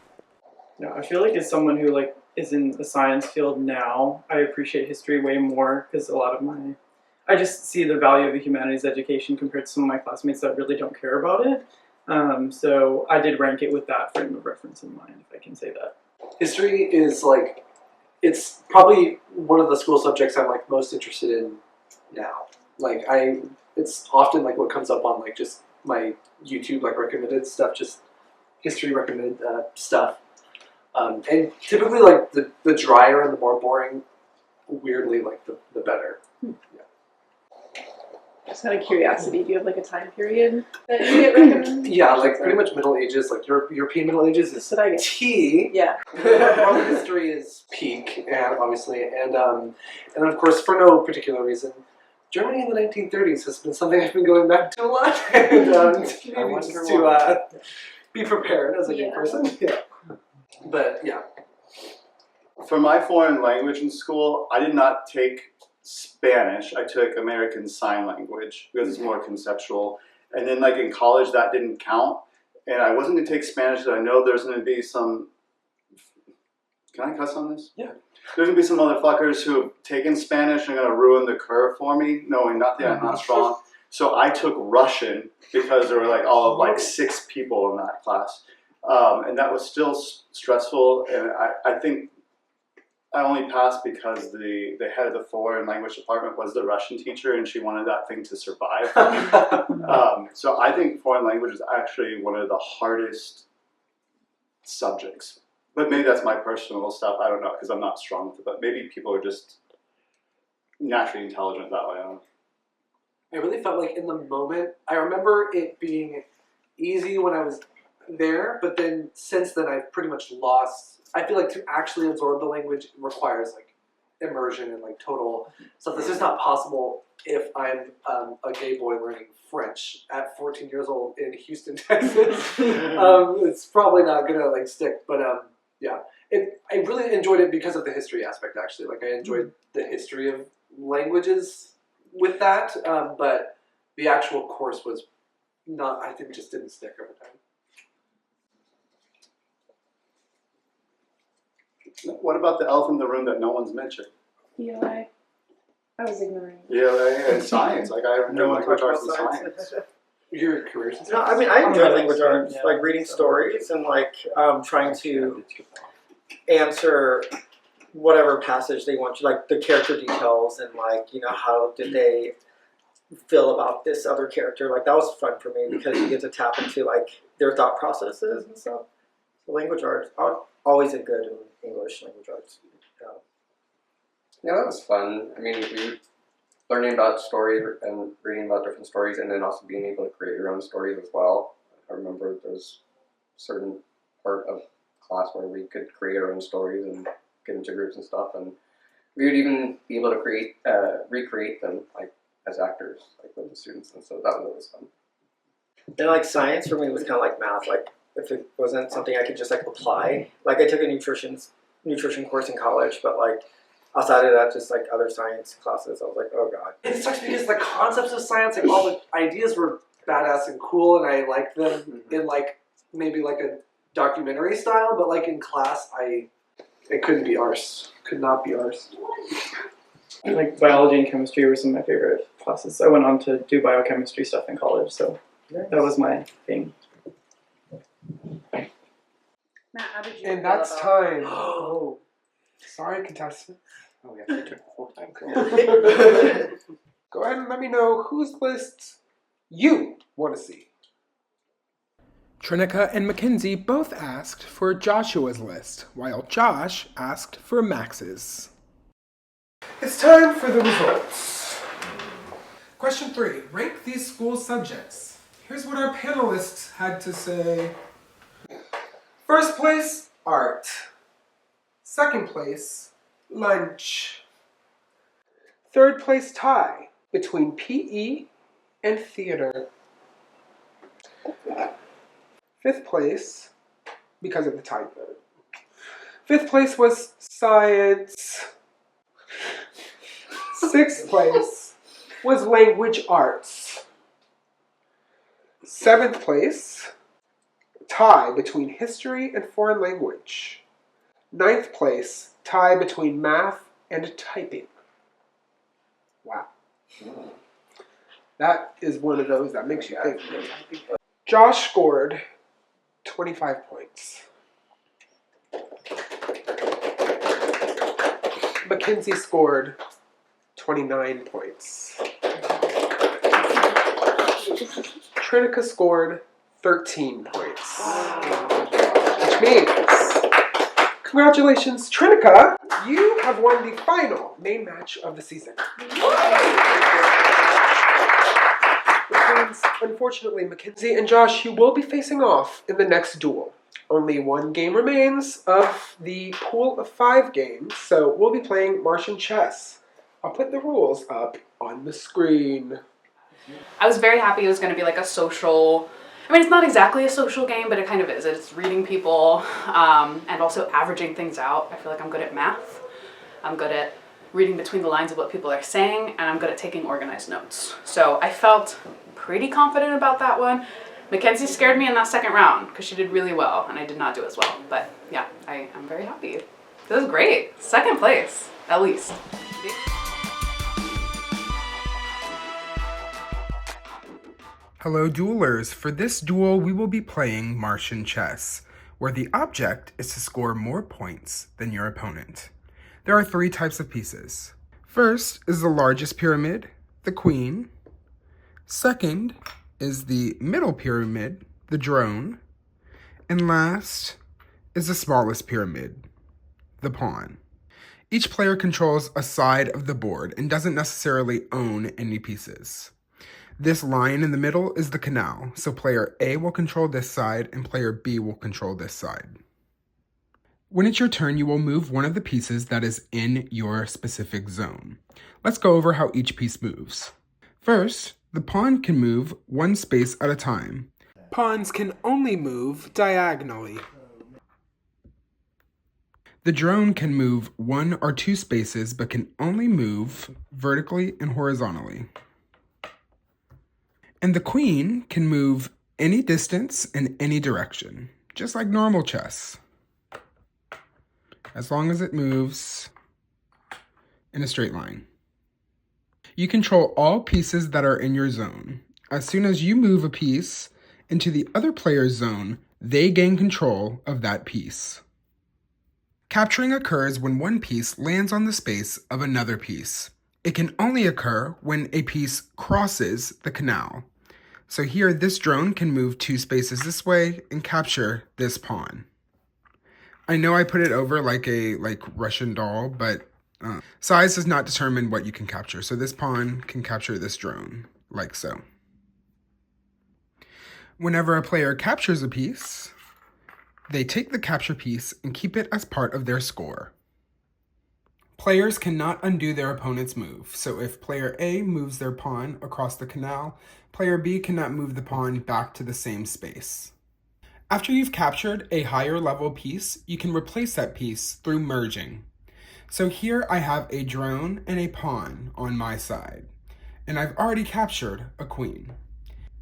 No, I feel like as someone who like is in the science field now, I appreciate history way more because I just see the value of a humanities education compared to some of my classmates that really don't care about it. So I did rank it with that frame of reference in mind, if I can say that. History is like, it's probably one of the school subjects I'm like most interested in now. Like it's often like what comes up on like just my YouTube like recommended stuff, just history recommended stuff. And typically like the drier and the more boring, weirdly like the better. Just out of curiosity, do you have like a time period that you get recommended? Yeah, like pretty much Middle Ages, like European Middle Ages is T. Yeah. Roman history is peak, and obviously, and of course, for no particular reason, Germany in the 1930s has been something I've been going back to a lot, and maybe just to be prepared as a gay person. Yeah. But yeah. For my foreign language in school, I did not take Spanish. I took American Sign Language because it's more conceptual. And then like in college, that didn't count. And I wasn't going to take Spanish because I know there's going to be some... Can I cuss on this? Yeah. There's going to be some motherfuckers who have taken Spanish and are going to ruin the curve for me, knowing not that I'm not strong. So I took Russian because there were like all of like 6 people in that class. And that was still stressful. And I think I only passed because the head of the foreign language department was the Russian teacher, and she wanted that thing to survive. So I think foreign language is actually one of the hardest subjects. But maybe that's my personal stuff. I don't know, because I'm not strong with it. But maybe people are just naturally intelligent that way. I don't know. I really felt like in the moment, I remember it being easy when I was there, but then since then I've pretty much lost. I feel like to actually absorb the language requires like immersion and like total stuff. This is not possible if I'm a gay boy learning French at 14 years old in Houston, Texas. It's probably not gonna like stick, but yeah. I really enjoyed it because of the history aspect actually. Like I enjoyed the history of languages with that, but the actual course was not, I think just didn't stick over time. What about the elephant in the room that no one's mentioned? ELA. I was ignoring. Yeah, and science. Like I No one language talks arts about and science. Your careers? No, I mean I enjoy language arts, like reading stories and like trying to answer whatever passage they want you, like the character details and like how did they feel about this other character. Like that was fun for me because you get to tap into like their thought processes and stuff. So language arts, always a good in English language arts. Yeah, that was fun. I mean, we were learning about stories and reading about different stories, and then also being able to create your own stories as well. I remember there was a certain part of class where we could create our own stories and get into groups and stuff, and we would even be able to recreate them like as actors, like with the students, and so that was always fun. And like science for me was kind of like math. Like if it wasn't something I could just like apply, like I took a nutrition course in college, but like outside of that, just like other science classes, I was like, oh god. It sucks because the concepts of science, like all the ideas were badass and cool, and I liked them in like maybe like a documentary style, but like in class, it couldn't be ours. Could not be ours. Like biology and chemistry were some of my favorite classes. I went on to do biochemistry stuff in college, so that was my thing. Matt, how did you And feel that's about- time. Oh, sorry, contestant. Oh, we have to take the whole time. Go ahead and let me know whose lists you want to see. Trinica and Mackenzie both asked for Joshua's list, while Josh asked for Max's. It's time for the results. Question 3. Rank these school subjects. Here's what our panelists had to say. First place, art. Second place, lunch. Third place tie between PE and theater. Fifth place, because of the tie vote. Fifth place was science. Sixth place was language arts. 7th place, tie between history and foreign language. 9th place, tie between math and typing. Wow. That is one of those that makes you think. Josh scored 25 points. Mackenzie scored 29 points. Trinica scored 13 points. Which means, congratulations, Trinica, you have won the final main match of the season. Which means, unfortunately, Mackenzie and Josh, you will be facing off in the next duel. Only one game remains of the pool of 5 games, so we'll be playing Martian chess. I'll put the rules up on the screen. I was very happy it was going to be like a social, I mean, it's not exactly a social game, but it kind of is. It's reading people and also averaging things out. I feel like I'm good at math. I'm good at reading between the lines of what people are saying, and I'm good at taking organized notes. So I felt pretty confident about that one. Mackenzie scared me in that second round because she did really well, and I did not do as well. But yeah, I'm very happy. This is great. 2nd place, at least. Hello duelers, for this duel we will be playing Martian chess, where the object is to score more points than your opponent. There are 3 types of pieces. First is the largest pyramid, the queen. Second is the middle pyramid, the drone. And last is the smallest pyramid, the pawn. Each player controls a side of the board and doesn't necessarily own any pieces. This line in the middle is the canal, so player A will control this side and player B will control this side. When it's your turn, you will move one of the pieces that is in your specific zone. Let's go over how each piece moves. First, the pawn can move 1 space at a time. Pawns can only move diagonally. The drone can move 1 or 2 spaces, but can only move vertically and horizontally. And the queen can move any distance in any direction, just like normal chess, as long as it moves in a straight line. You control all pieces that are in your zone. As soon as you move a piece into the other player's zone, they gain control of that piece. Capturing occurs when one piece lands on the space of another piece. It can only occur when a piece crosses the canal. So here, this drone can move 2 spaces this way and capture this pawn. I know I put it over like a Russian doll, but size does not determine what you can capture. So this pawn can capture this drone, like so. Whenever a player captures a piece, they take the capture piece and keep it as part of their score. Players cannot undo their opponent's move, so if player A moves their pawn across the canal, player B cannot move the pawn back to the same space. After you've captured a higher level piece, you can replace that piece through merging. So here I have a drone and a pawn on my side, and I've already captured a queen.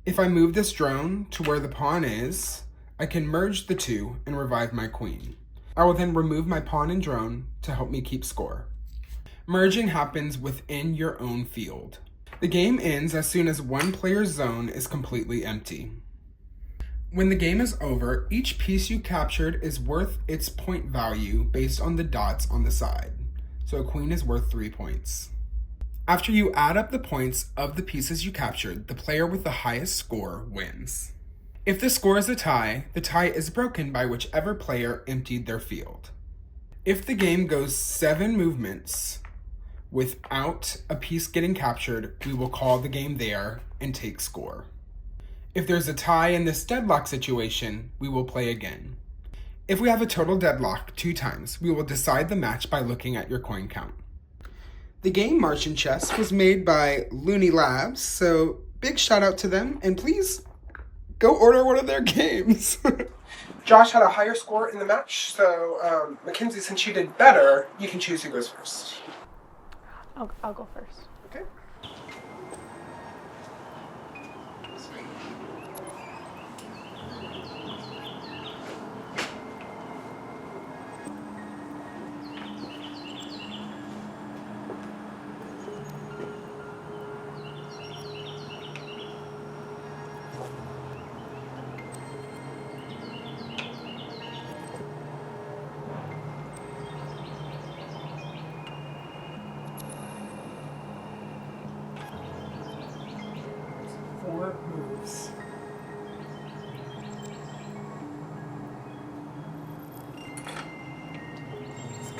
If I move this drone to where the pawn is, I can merge the two and revive my queen. I will then remove my pawn and drone to help me keep score. Merging happens within your own field. The game ends as soon as one player's zone is completely empty. When the game is over, each piece you captured is worth its point value based on the dots on the side. So a queen is worth 3 points. After you add up the points of the pieces you captured, the player with the highest score wins. If the score is a tie, the tie is broken by whichever player emptied their field. If the game goes 7 movements without a piece getting captured, we will call the game there and take score. If there's a tie in this deadlock situation, we will play again. If we have a total deadlock 2 times, we will decide the match by looking at your coin count. The game Martian Chess was made by Looney Labs, so big shout out to them, and please go order one of their games. Josh had a higher score in the match, so Mackenzie, since you did better, you can choose who goes first. I'll go first. Okay.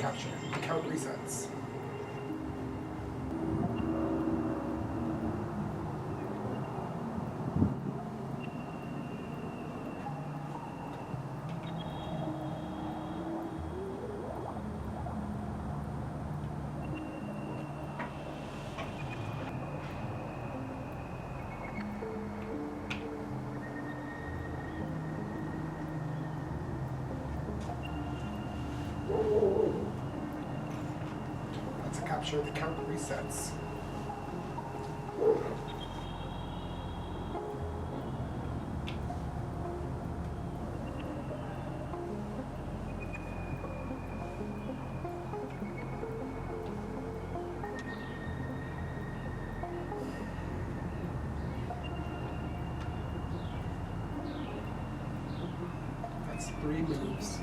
capture. The count resets. That's a capture. The count resets. That's 3 moves.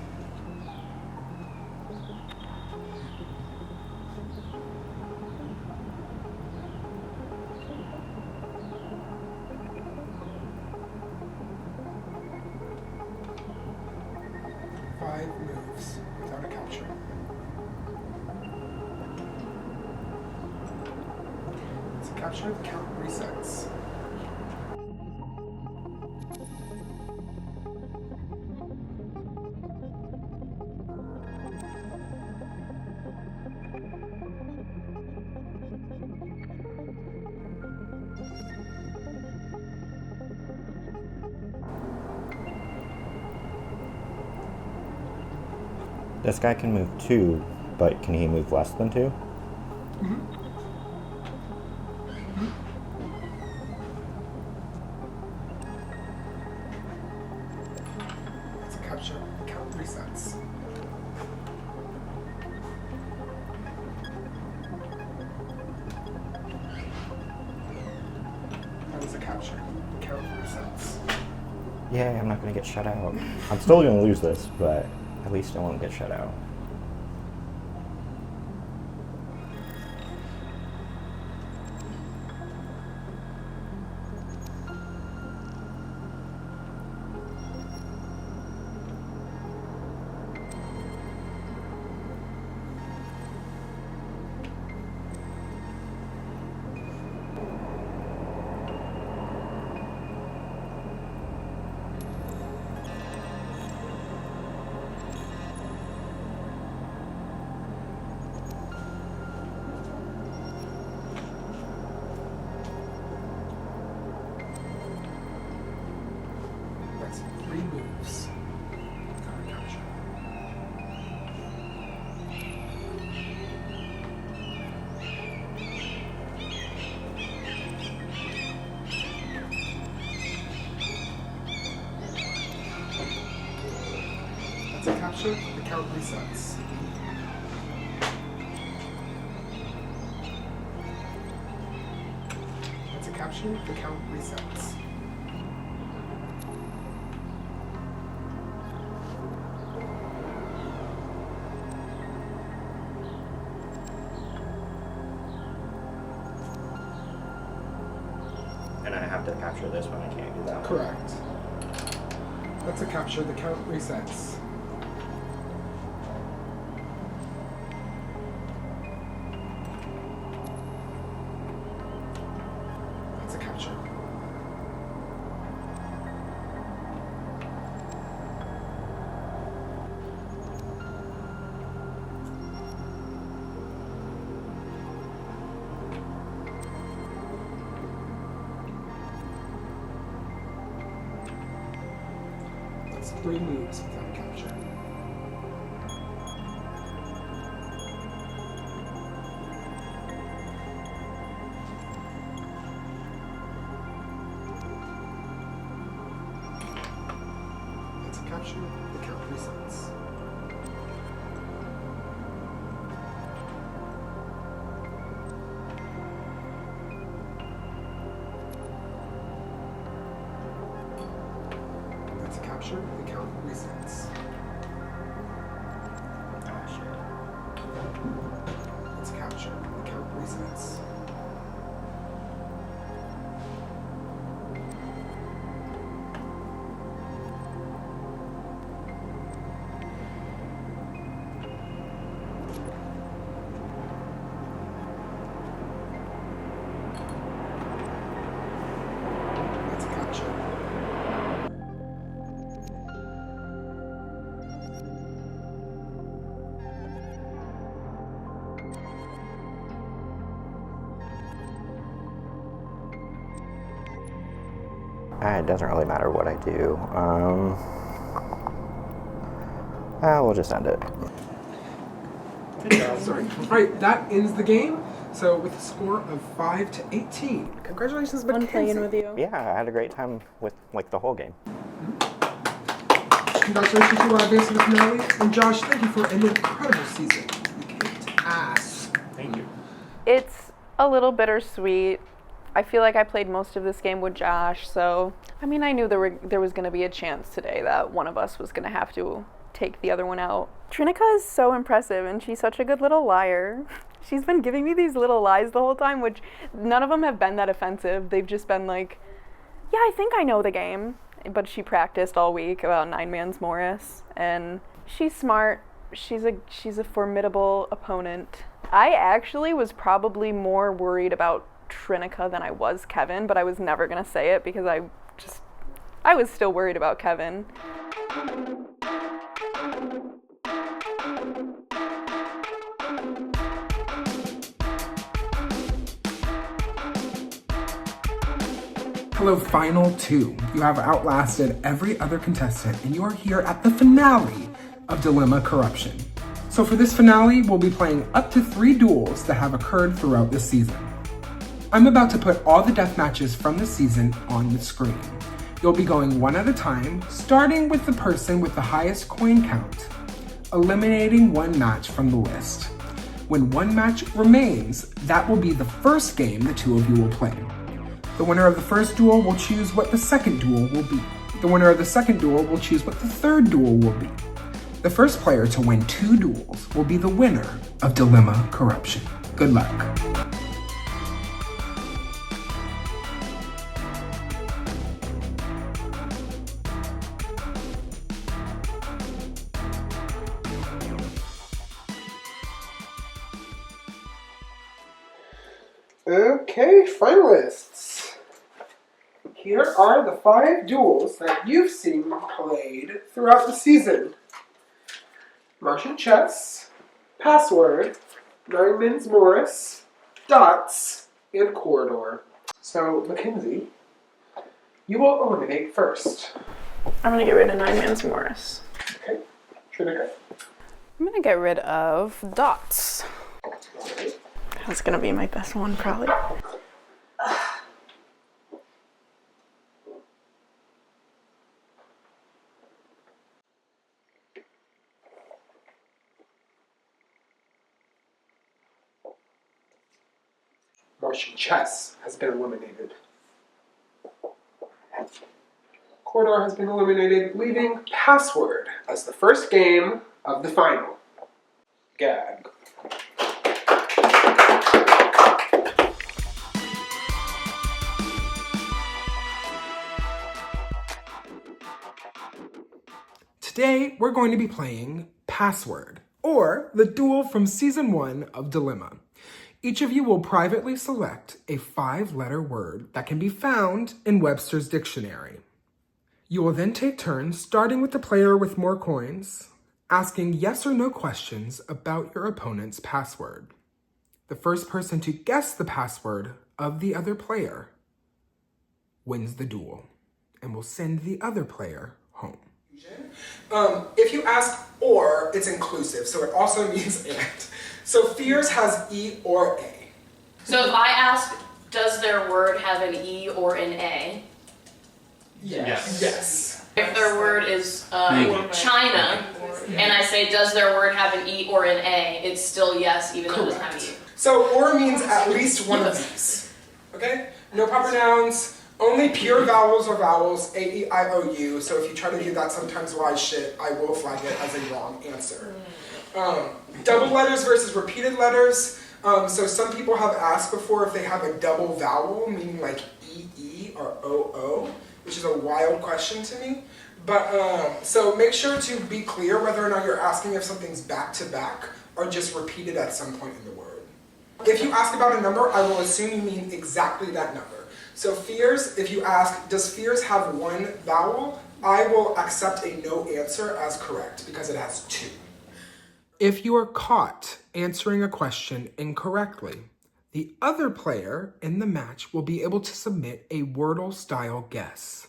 Five moves without a capture. It's a capture. The count resets. This guy can move 2, but can he move less than 2? That's a capture. The count resets. That is a capture. The count resets. Yeah, I'm not going to get shut out. I'm still going to lose this, but at least I won't get shut out. That's 3 moves without a capture. That's a capture. The count resets. That's a capture. The count resets. And I have to capture this one, I can't do that one. Correct. That's a capture. The count resets. That's a capture. That's 3 moves without a capture. That's a capture. The count resets. That's a capture. The count resets. Ah, shit. That's a capture. The count resets. It doesn't really matter what I do. We'll just end it. Sorry. All right, that ends the game. So with a score of 5-18, congratulations, Fun Mackenzie. playing with you. Yeah, I had a great time with like the whole game. Congratulations to advancing to the finale. And Josh, thank you for an incredible season. You kicked ass. Thank you. It's a little bittersweet. I feel like I played most of this game with Josh, so I mean, I knew there was going to be a chance today that one of us was going to have to take the other one out. Trinica is so impressive, and she's such a good little liar. She's been giving me these little lies the whole time, which none of them have been that offensive. They've just been like, yeah, I think I know the game. But she practiced all week about Nine Man's Morris, and she's smart. She's a formidable opponent. I actually was probably more worried about Trinica than I was Kevin, but I was never gonna say it because I was still worried about Kevin. Hello, Final 2. You have outlasted every other contestant, and you are here at the finale of Dilemma Corruption. So for this finale, we'll be playing up to 3 duels that have occurred throughout the season. I'm about to put all the death matches from the season on the screen. You'll be going one at a time, starting with the person with the highest coin count, eliminating one match from the list. When one match remains, that will be the first game the two of you will play. The winner of the first duel will choose what the second duel will be. The winner of the second duel will choose what the third duel will be. The first player to win 2 duels will be the winner of Dilemma Corruption. Good luck. Okay, finalists. Here are the 5 duels that you've seen played throughout the season. Martian Chess, Password, Nine Men's Morris, Dots, and Quoridor. So, Mackenzie, you will eliminate first. I'm gonna get rid of Nine Man's Morris. Okay, Trinica. I'm gonna get rid of Dots. That's gonna be my best one, probably. Martian Chess has been eliminated. Quoridor has been eliminated, leaving Password as the first game of the final. Gag. Today, we're going to be playing Password, or the duel from Season 1 of Dilemma. Each of you will privately select a 5-letter word that can be found in Webster's dictionary. You will then take turns, starting with the player with more coins, asking yes or no questions about your opponent's password. The first person to guess the password of the other player wins the duel and will send the other player home. If you ask or, it's inclusive, so it also means and. So fears has E or A. So if I ask, does their word have an E or an A? Yes. Yes. If their word is China, and I say, does their word have an E or an A, it's still yes, even though it doesn't have an E. So or means at least one of these. Okay? No proper nouns. Only pure vowels or vowels, A, E, I, O, U. So if you try to do that sometimes wise shit, I will flag it as a wrong answer. Double letters versus repeated letters. So some people have asked before if they have a double vowel, meaning like E, E or O, O, which is a wild question to me. But so make sure to be clear whether or not you're asking if something's back to back or just repeated at some point in the word. If you ask about a number, I will assume you mean exactly that number. So fears, if you ask, does fears have 1 vowel? I will accept a no answer as correct because it has 2. If you are caught answering a question incorrectly, the other player in the match will be able to submit a Wordle-style guess.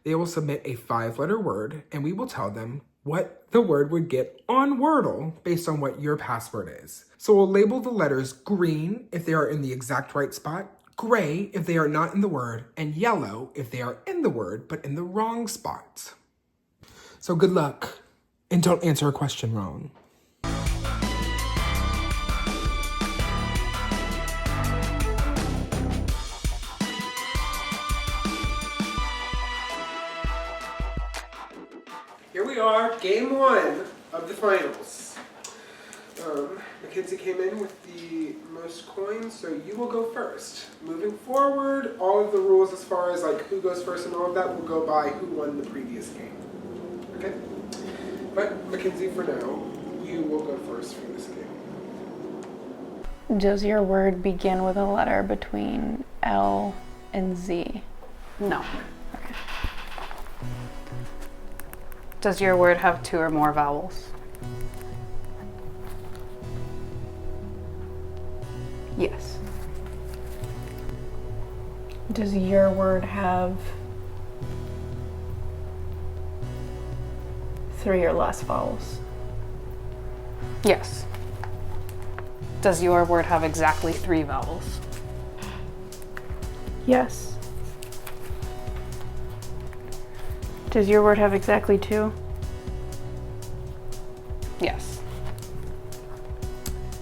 They will submit a 5-letter word, and we will tell them what the word would get on Wordle based on what your password is. So we'll label the letters green if they are in the exact right spot, gray if they are not in the word, and yellow if they are in the word but in the wrong spot. So good luck, and don't answer a question wrong. Here we are, game 1 of the finals. Mackenzie came in with the most coins, so you will go first. Moving forward, all of the rules as far as like who goes first and all of that will go by who won the previous game. Okay? But Mackenzie, for now, you will go first for this game. Does your word begin with a letter between L and Z? No. Does your word have 2 or more vowels? Yes. Does your word have 3 or less vowels? Yes. Does your word have exactly 3 vowels? Yes. Does your word have exactly 2? Yes.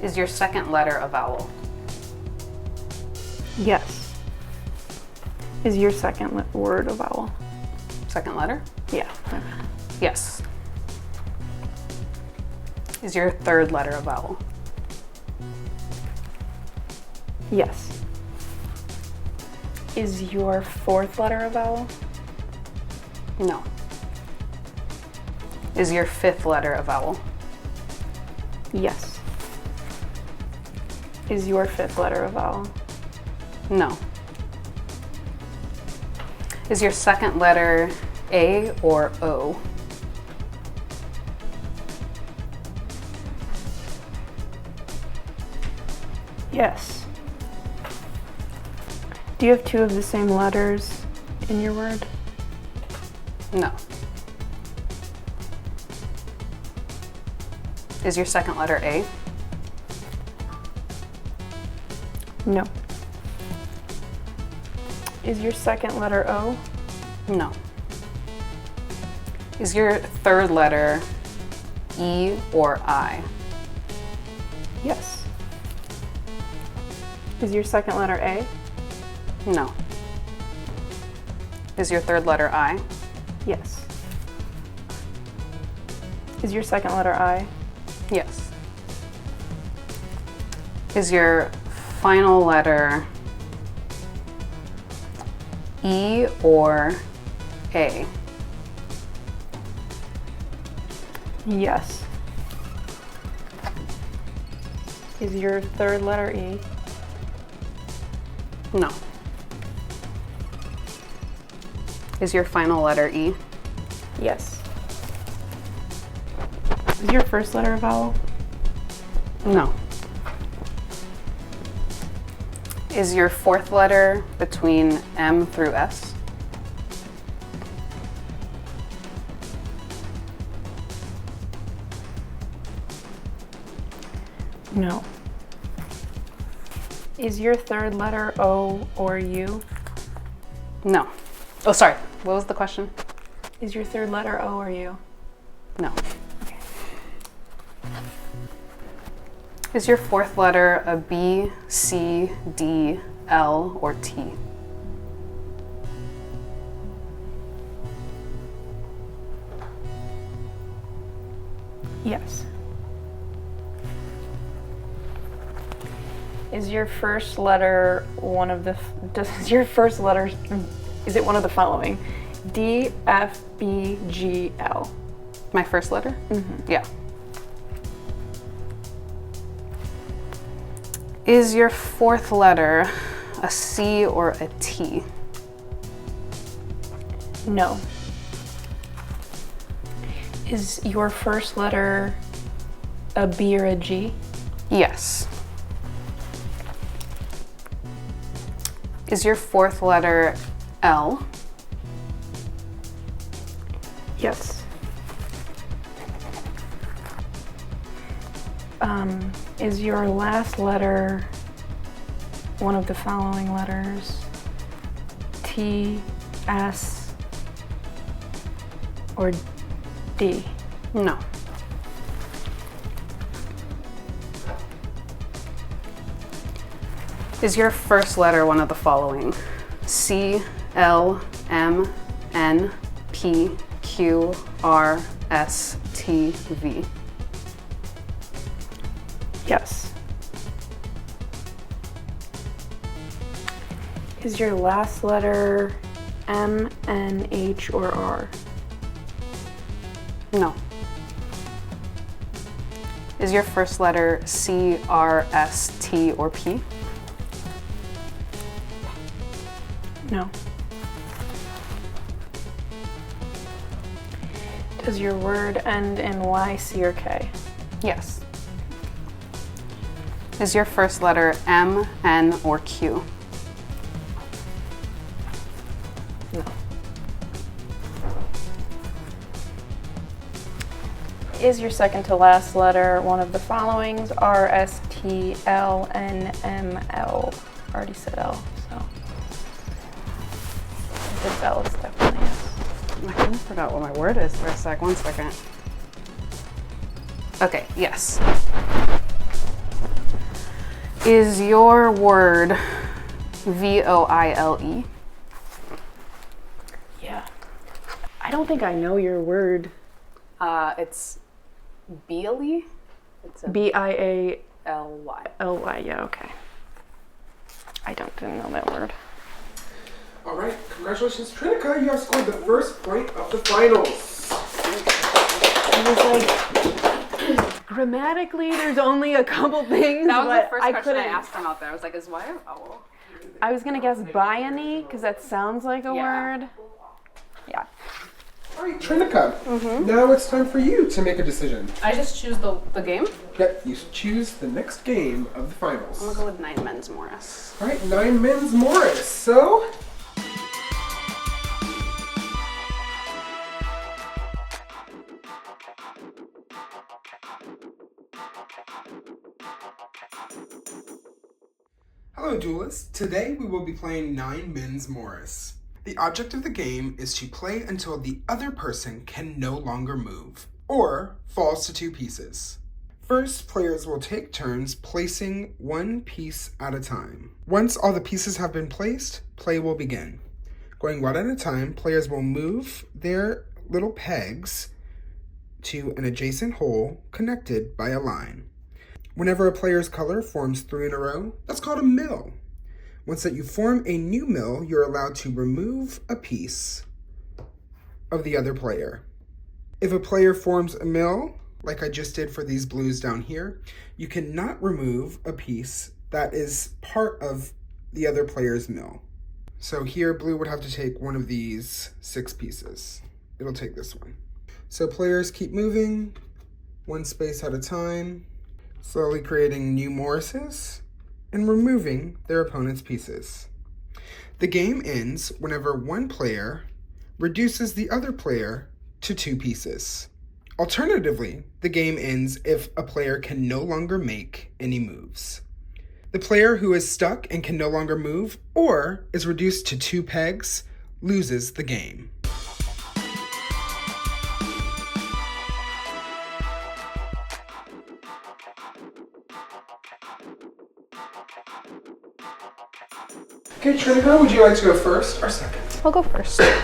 Is your second letter a vowel? Yes. Is your second word a vowel? Second letter? Yeah. Yes. Is your third letter a vowel? Yes. Is your fourth letter a vowel? No. Is your fifth letter a vowel? Yes. Is your fifth letter a vowel? No. Is your second letter A or O? Yes. Do you have 2 of the same letters in your word? No. Is your second letter A? No. Is your second letter O? No. Is your third letter E or I? Yes. Is your second letter A? No. Is your third letter I? Yes. Is your second letter I? Yes. Is your final letter E or A? Yes. Is your third letter E? No. Is your final letter E? Yes. Is your first letter a vowel? No. Is your fourth letter between M through S? No. Is your third letter O or U? No. Oh, sorry. What was the question? Is your third letter O or U? No. Is your fourth letter a B, C, D, L, or T? Yes. Is your first letter one of the, is your first letter, is it one of the following? D, F, B, G, L. My first letter? Mm-hmm. Yeah. Is your fourth letter a C or a T? No. Is your first letter a B or a G? Yes. Is your fourth letter L? Is your last letter one of the following letters? T, S, or D? No. Is your first letter one of the following? C, L, M, N, P, Q, R, S, T, V? Yes. Is your last letter M, N, H, or R? No. Is your first letter C, R, S, T, or P? No. Does your word end in Y, C, or K? Yes. Is your first letter M, N, or Q? No. Is your second to last letter one of the followings? R, S, T, L, N, M, L. Already said L, so. If it's L, it's definitely yes. I kind of forgot what my word is for a sec. 1 second. Okay, yes. Is your word VOILE? Yeah. I don't think I know your word. It's Bealy? It's B-I-A-L-Y, L-Y. yeah, okay. Didn't know that word. All right, congratulations, Trinica. You have scored the first point of the finals. I was like, grammatically, there's only a couple things. That was but the first I question I couldn't. asked him out there. I was like, is Y a vowel? I was gonna guess biony because that sounds like a word. Yeah. All right, Trinica. Now it's time for you to make a decision. I just choose the game? Yep, you choose the next game of the finals. I'm gonna go with 9 Men's Morris. All right, 9 Men's Morris. So. Hello, duelists. Today we will be playing 9 Men's Morris. The object of the game is to play until the other person can no longer move, or falls to 2 pieces. First, players will take turns placing 1 piece at a time. Once all the pieces have been placed, play will begin. Going one at a time, players will move their little pegs to an adjacent hole connected by a line. Whenever a player's color forms 3 in a row, that's called a mill. Once that you form a new mill, you're allowed to remove a piece of the other player. If a player forms a mill, like I just did for these blues down here, you cannot remove a piece that is part of the other player's mill. So here, blue would have to take one of these 6 pieces. It'll take this one. So players keep moving, 1 space at a time, slowly creating new Morrises and removing their opponent's pieces. The game ends whenever one player reduces the other player to 2 pieces. Alternatively, the game ends if a player can no longer make any moves. The player who is stuck and can no longer move or is reduced to 2 pegs loses the game. Okay, Trinica, would you like to go first or second? I'll go first. We're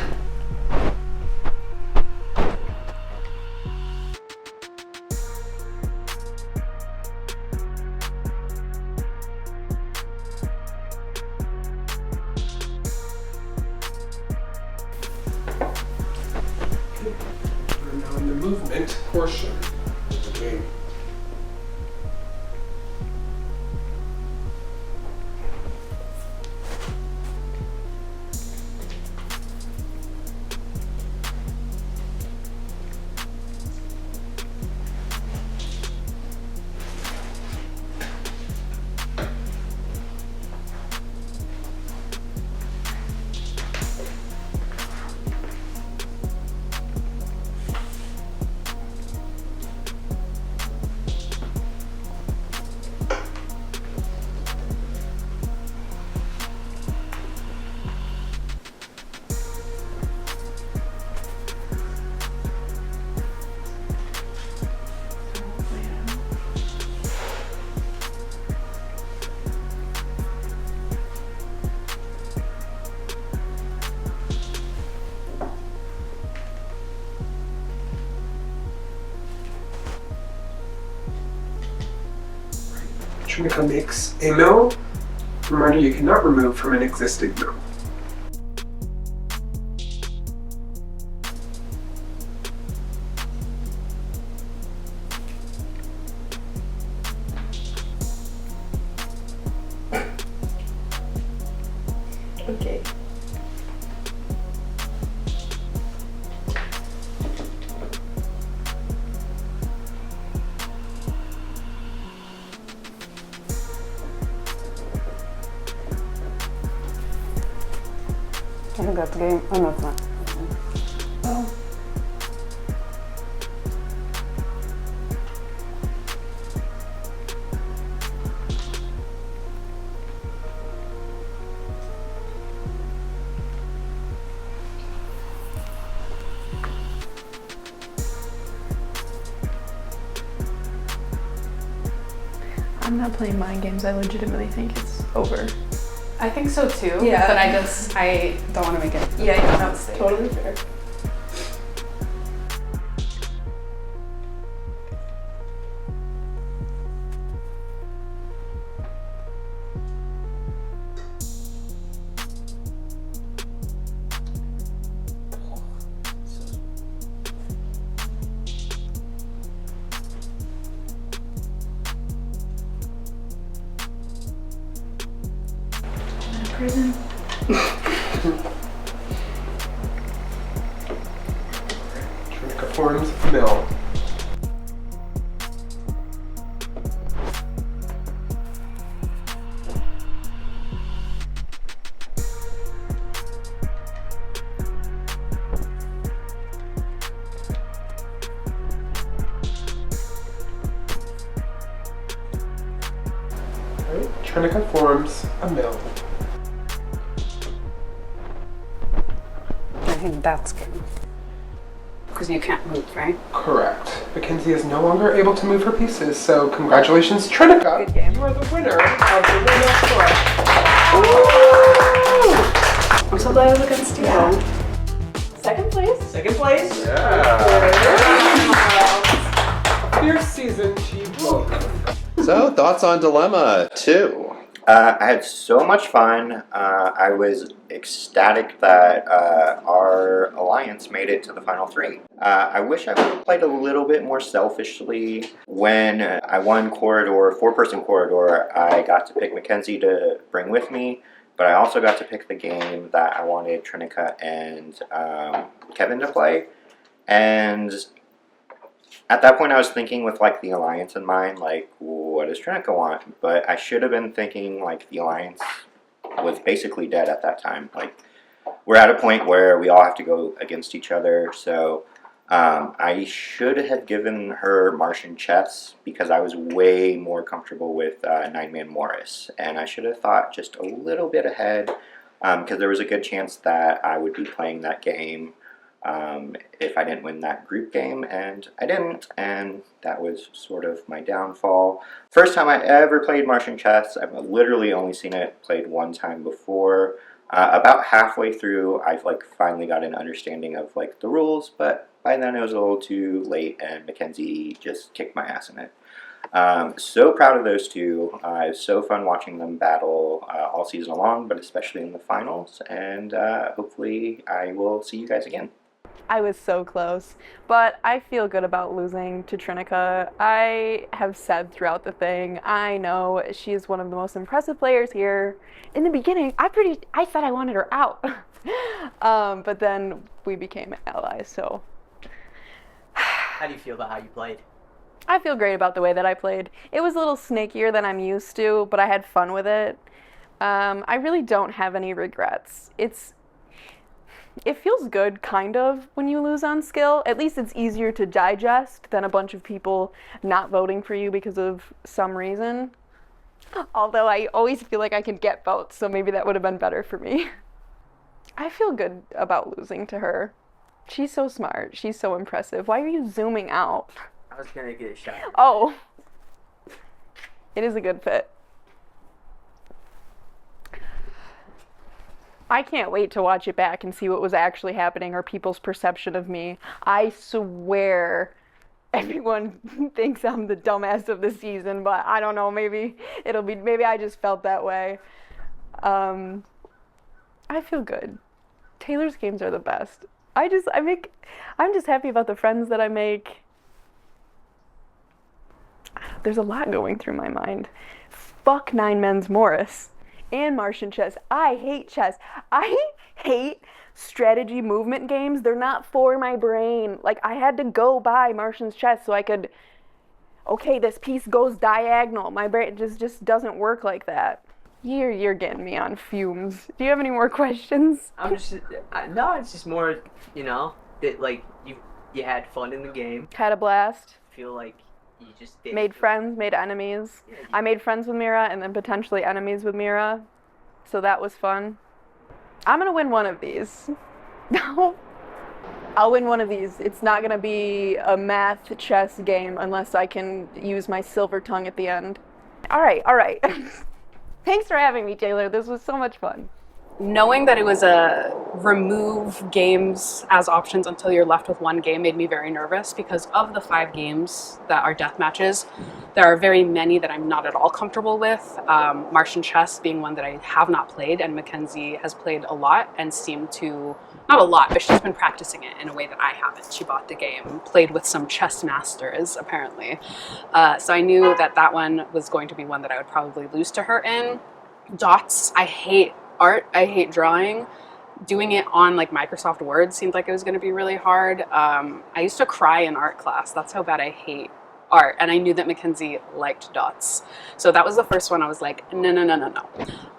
now in the movement portion of the game. Trinica makes a mill. Reminder, you cannot remove from an existing mill. Okay. I think that's the game. Oh no, it's not. Oh. I'm not playing mind games. I legitimately think it's over. I think so too. Yeah. But I don't want to make it. Yeah, no, it's totally fair. Prison. Trinica forms a mill. Trinica forms a mill. I think that's good. Because you can't move, right? Correct. Mackenzie is no longer able to move her pieces, so congratulations, Trinica. Good game. You are the winner of the Winner Score. I'm so glad I was against you. Yeah. Second place. Second place? Yeah. Fierce season, she broke. So, thoughts on Dilemma 2? I had so much fun. I was ecstatic that our alliance made it to the final 3. I wish I would have played a little bit more selfishly. When I won Quoridor, 4-person Quoridor, I got to pick Mackenzie to bring with me, but I also got to pick the game that I wanted Trinica and Kevin to play. And at that point I was thinking with like the alliance in mind, like what does Trinica want? But I should have been thinking like the alliance was basically dead at that time. Like we're at a point where we all have to go against each other, so I should have given her Martian chess because I was way more comfortable with 9-man Morris, and I should have thought just a little bit ahead because there was a good chance that I would be playing that game if I didn't win that group game, and I didn't, and that was sort of my downfall. First time I ever played Martian chess. I've literally only seen it played one time before. About halfway through, I've like finally got an understanding of like the rules, but by then it was a little too late, and Mackenzie just kicked my ass in it. So proud of those two. It was so fun watching them battle all season long, but especially in the finals, and hopefully I will see you guys again. I was so close, but I feel good about losing to Trinica. I have said throughout the thing, I know she is one of the most impressive players here. In the beginning, I said I wanted her out, but then we became allies, so. How do you feel about how you played? I feel great about the way that I played. It was a little snakier than I'm used to, but I had fun with it. I really don't have any regrets. It feels good, kind of, when you lose on skill. At least it's easier to digest than a bunch of people not voting for you because of some reason. Although I always feel like I can get votes, so maybe that would have been better for me. I feel good about losing to her. She's so smart. She's so impressive. Why are you zooming out? I was gonna get a shot. Oh. It is a good fit. I can't wait to watch it back and see what was actually happening or people's perception of me. I swear everyone thinks I'm the dumbass of the season, but I don't know, maybe I just felt that way. I feel good. Taylor's games are the best. I'm just happy about the friends that I make. There's a lot going through my mind. Fuck Nine Men's Morris and Martian chess. I hate chess. I hate strategy movement games. They're not for my brain. Like, I had to go buy Martian's chess so I could, okay, this piece goes diagonal. My brain just doesn't work like that. You're getting me on fumes. Do you have any more questions? I'm just no. It's just more, that like you had fun in the game. Had a blast. Feel like you just did. Made friends, made enemies. Yeah, I made friends with Mira and then potentially enemies with Mira. So that was fun. I'm gonna win one of these. No. I'll win one of these. It's not gonna be a math chess game unless I can use my silver tongue at the end. All right. Thanks for having me, Taylor. This was so much fun. Knowing that it was a remove games as options until you're left with one game made me very nervous, because of the 5 games that are death matches, there are very many that I'm not at all comfortable with. Martian chess being one that I have not played, and Mackenzie has played a lot and seemed to, not a lot, but she's been practicing it in a way that I haven't. She bought the game, played with some chess masters, apparently. So I knew that one was going to be one that I would probably lose to her in. Dots, I hate art, I hate drawing. Doing it on like Microsoft Word seemed like it was going to be really hard. I used to cry in art class. That's how bad I hate art. And I knew that Mackenzie liked dots. So that was the first one I was like, no.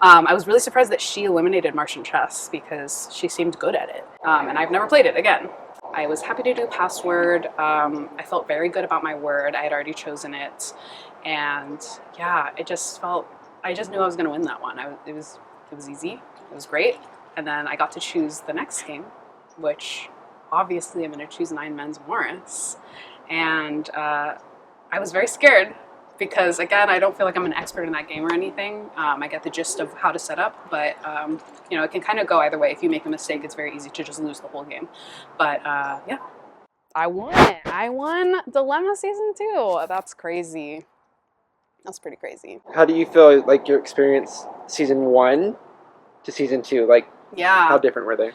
I was really surprised that she eliminated Martian chess because she seemed good at it. And I've never played it again. I was happy to do password. I felt very good about my word. I had already chosen it. And yeah, I just knew I was going to win that one. It was easy. It was great. And then I got to choose the next game, which obviously I'm going to choose Nine Men's Morris. And I was very scared because, again, I don't feel like I'm an expert in that game or anything. I get the gist of how to set up, but it can kind of go either way. If you make a mistake, it's very easy to just lose the whole game. But yeah, I won it. I won Dilemma Season 2. That's crazy. That's pretty crazy. How do you feel like your experience season 1 to season 2? Like, yeah, how different were they?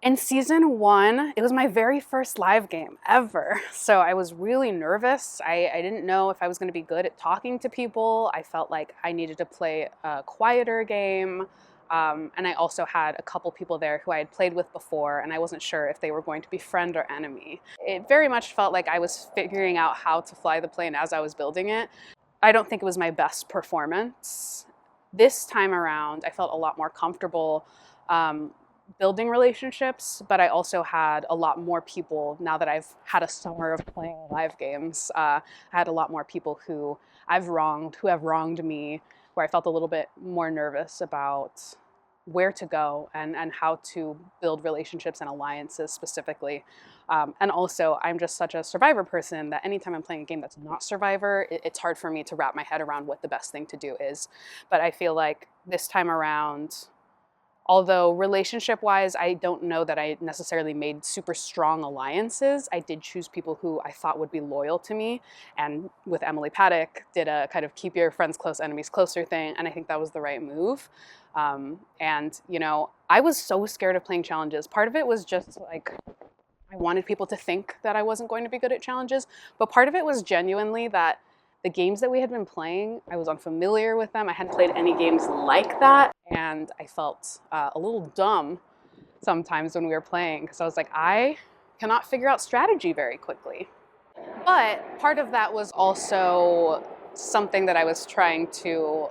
In season 1, it was my very first live game ever. So I was really nervous. I didn't know if I was going to be good at talking to people. I felt like I needed to play a quieter game. And I also had a couple people there who I had played with before, and I wasn't sure if they were going to be friend or enemy. It very much felt like I was figuring out how to fly the plane as I was building it. I don't think it was my best performance. This time around, I felt a lot more comfortable building relationships, but I also had a lot more people, now that I've had a summer of playing live games, I had a lot more people who have wronged me, where I felt a little bit more nervous about where to go and how to build relationships and alliances specifically. And also, I'm just such a Survivor person that anytime I'm playing a game that's not Survivor, it's hard for me to wrap my head around what the best thing to do is. But I feel like this time around, although relationship-wise, I don't know that I necessarily made super strong alliances, I did choose people who I thought would be loyal to me. And with Emily Paddock, did a kind of keep your friends close, enemies closer thing, and I think that was the right move. And, I was so scared of playing challenges. Part of it was just like, I wanted people to think that I wasn't going to be good at challenges, but part of it was genuinely that the games that we had been playing, I was unfamiliar with them. I hadn't played any games like that, and I felt a little dumb sometimes when we were playing, because I was like, I cannot figure out strategy very quickly. But part of that was also something that I was trying to,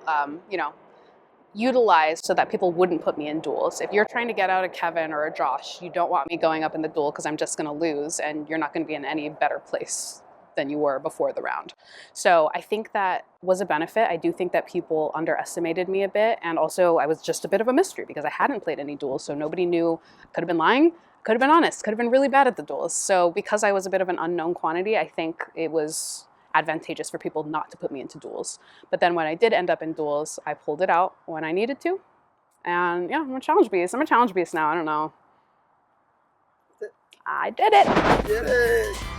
utilize so that people wouldn't put me in duels. If you're trying to get out a Kevin or a Josh, you don't want me going up in the duel because I'm just going to lose, and you're not going to be in any better place than you were before the round. So I think that was a benefit. I do think that people underestimated me a bit, and also I was just a bit of a mystery because I hadn't played any duels, so nobody knew. Could have been lying, could have been honest, could have been really bad at the duels. So because I was a bit of an unknown quantity, I think it was advantageous for people not to put me into duels. But then when I did end up in duels, I pulled it out when I needed to. And yeah, I'm a challenge beast. I'm a challenge beast now. I don't know. I did it. Did it.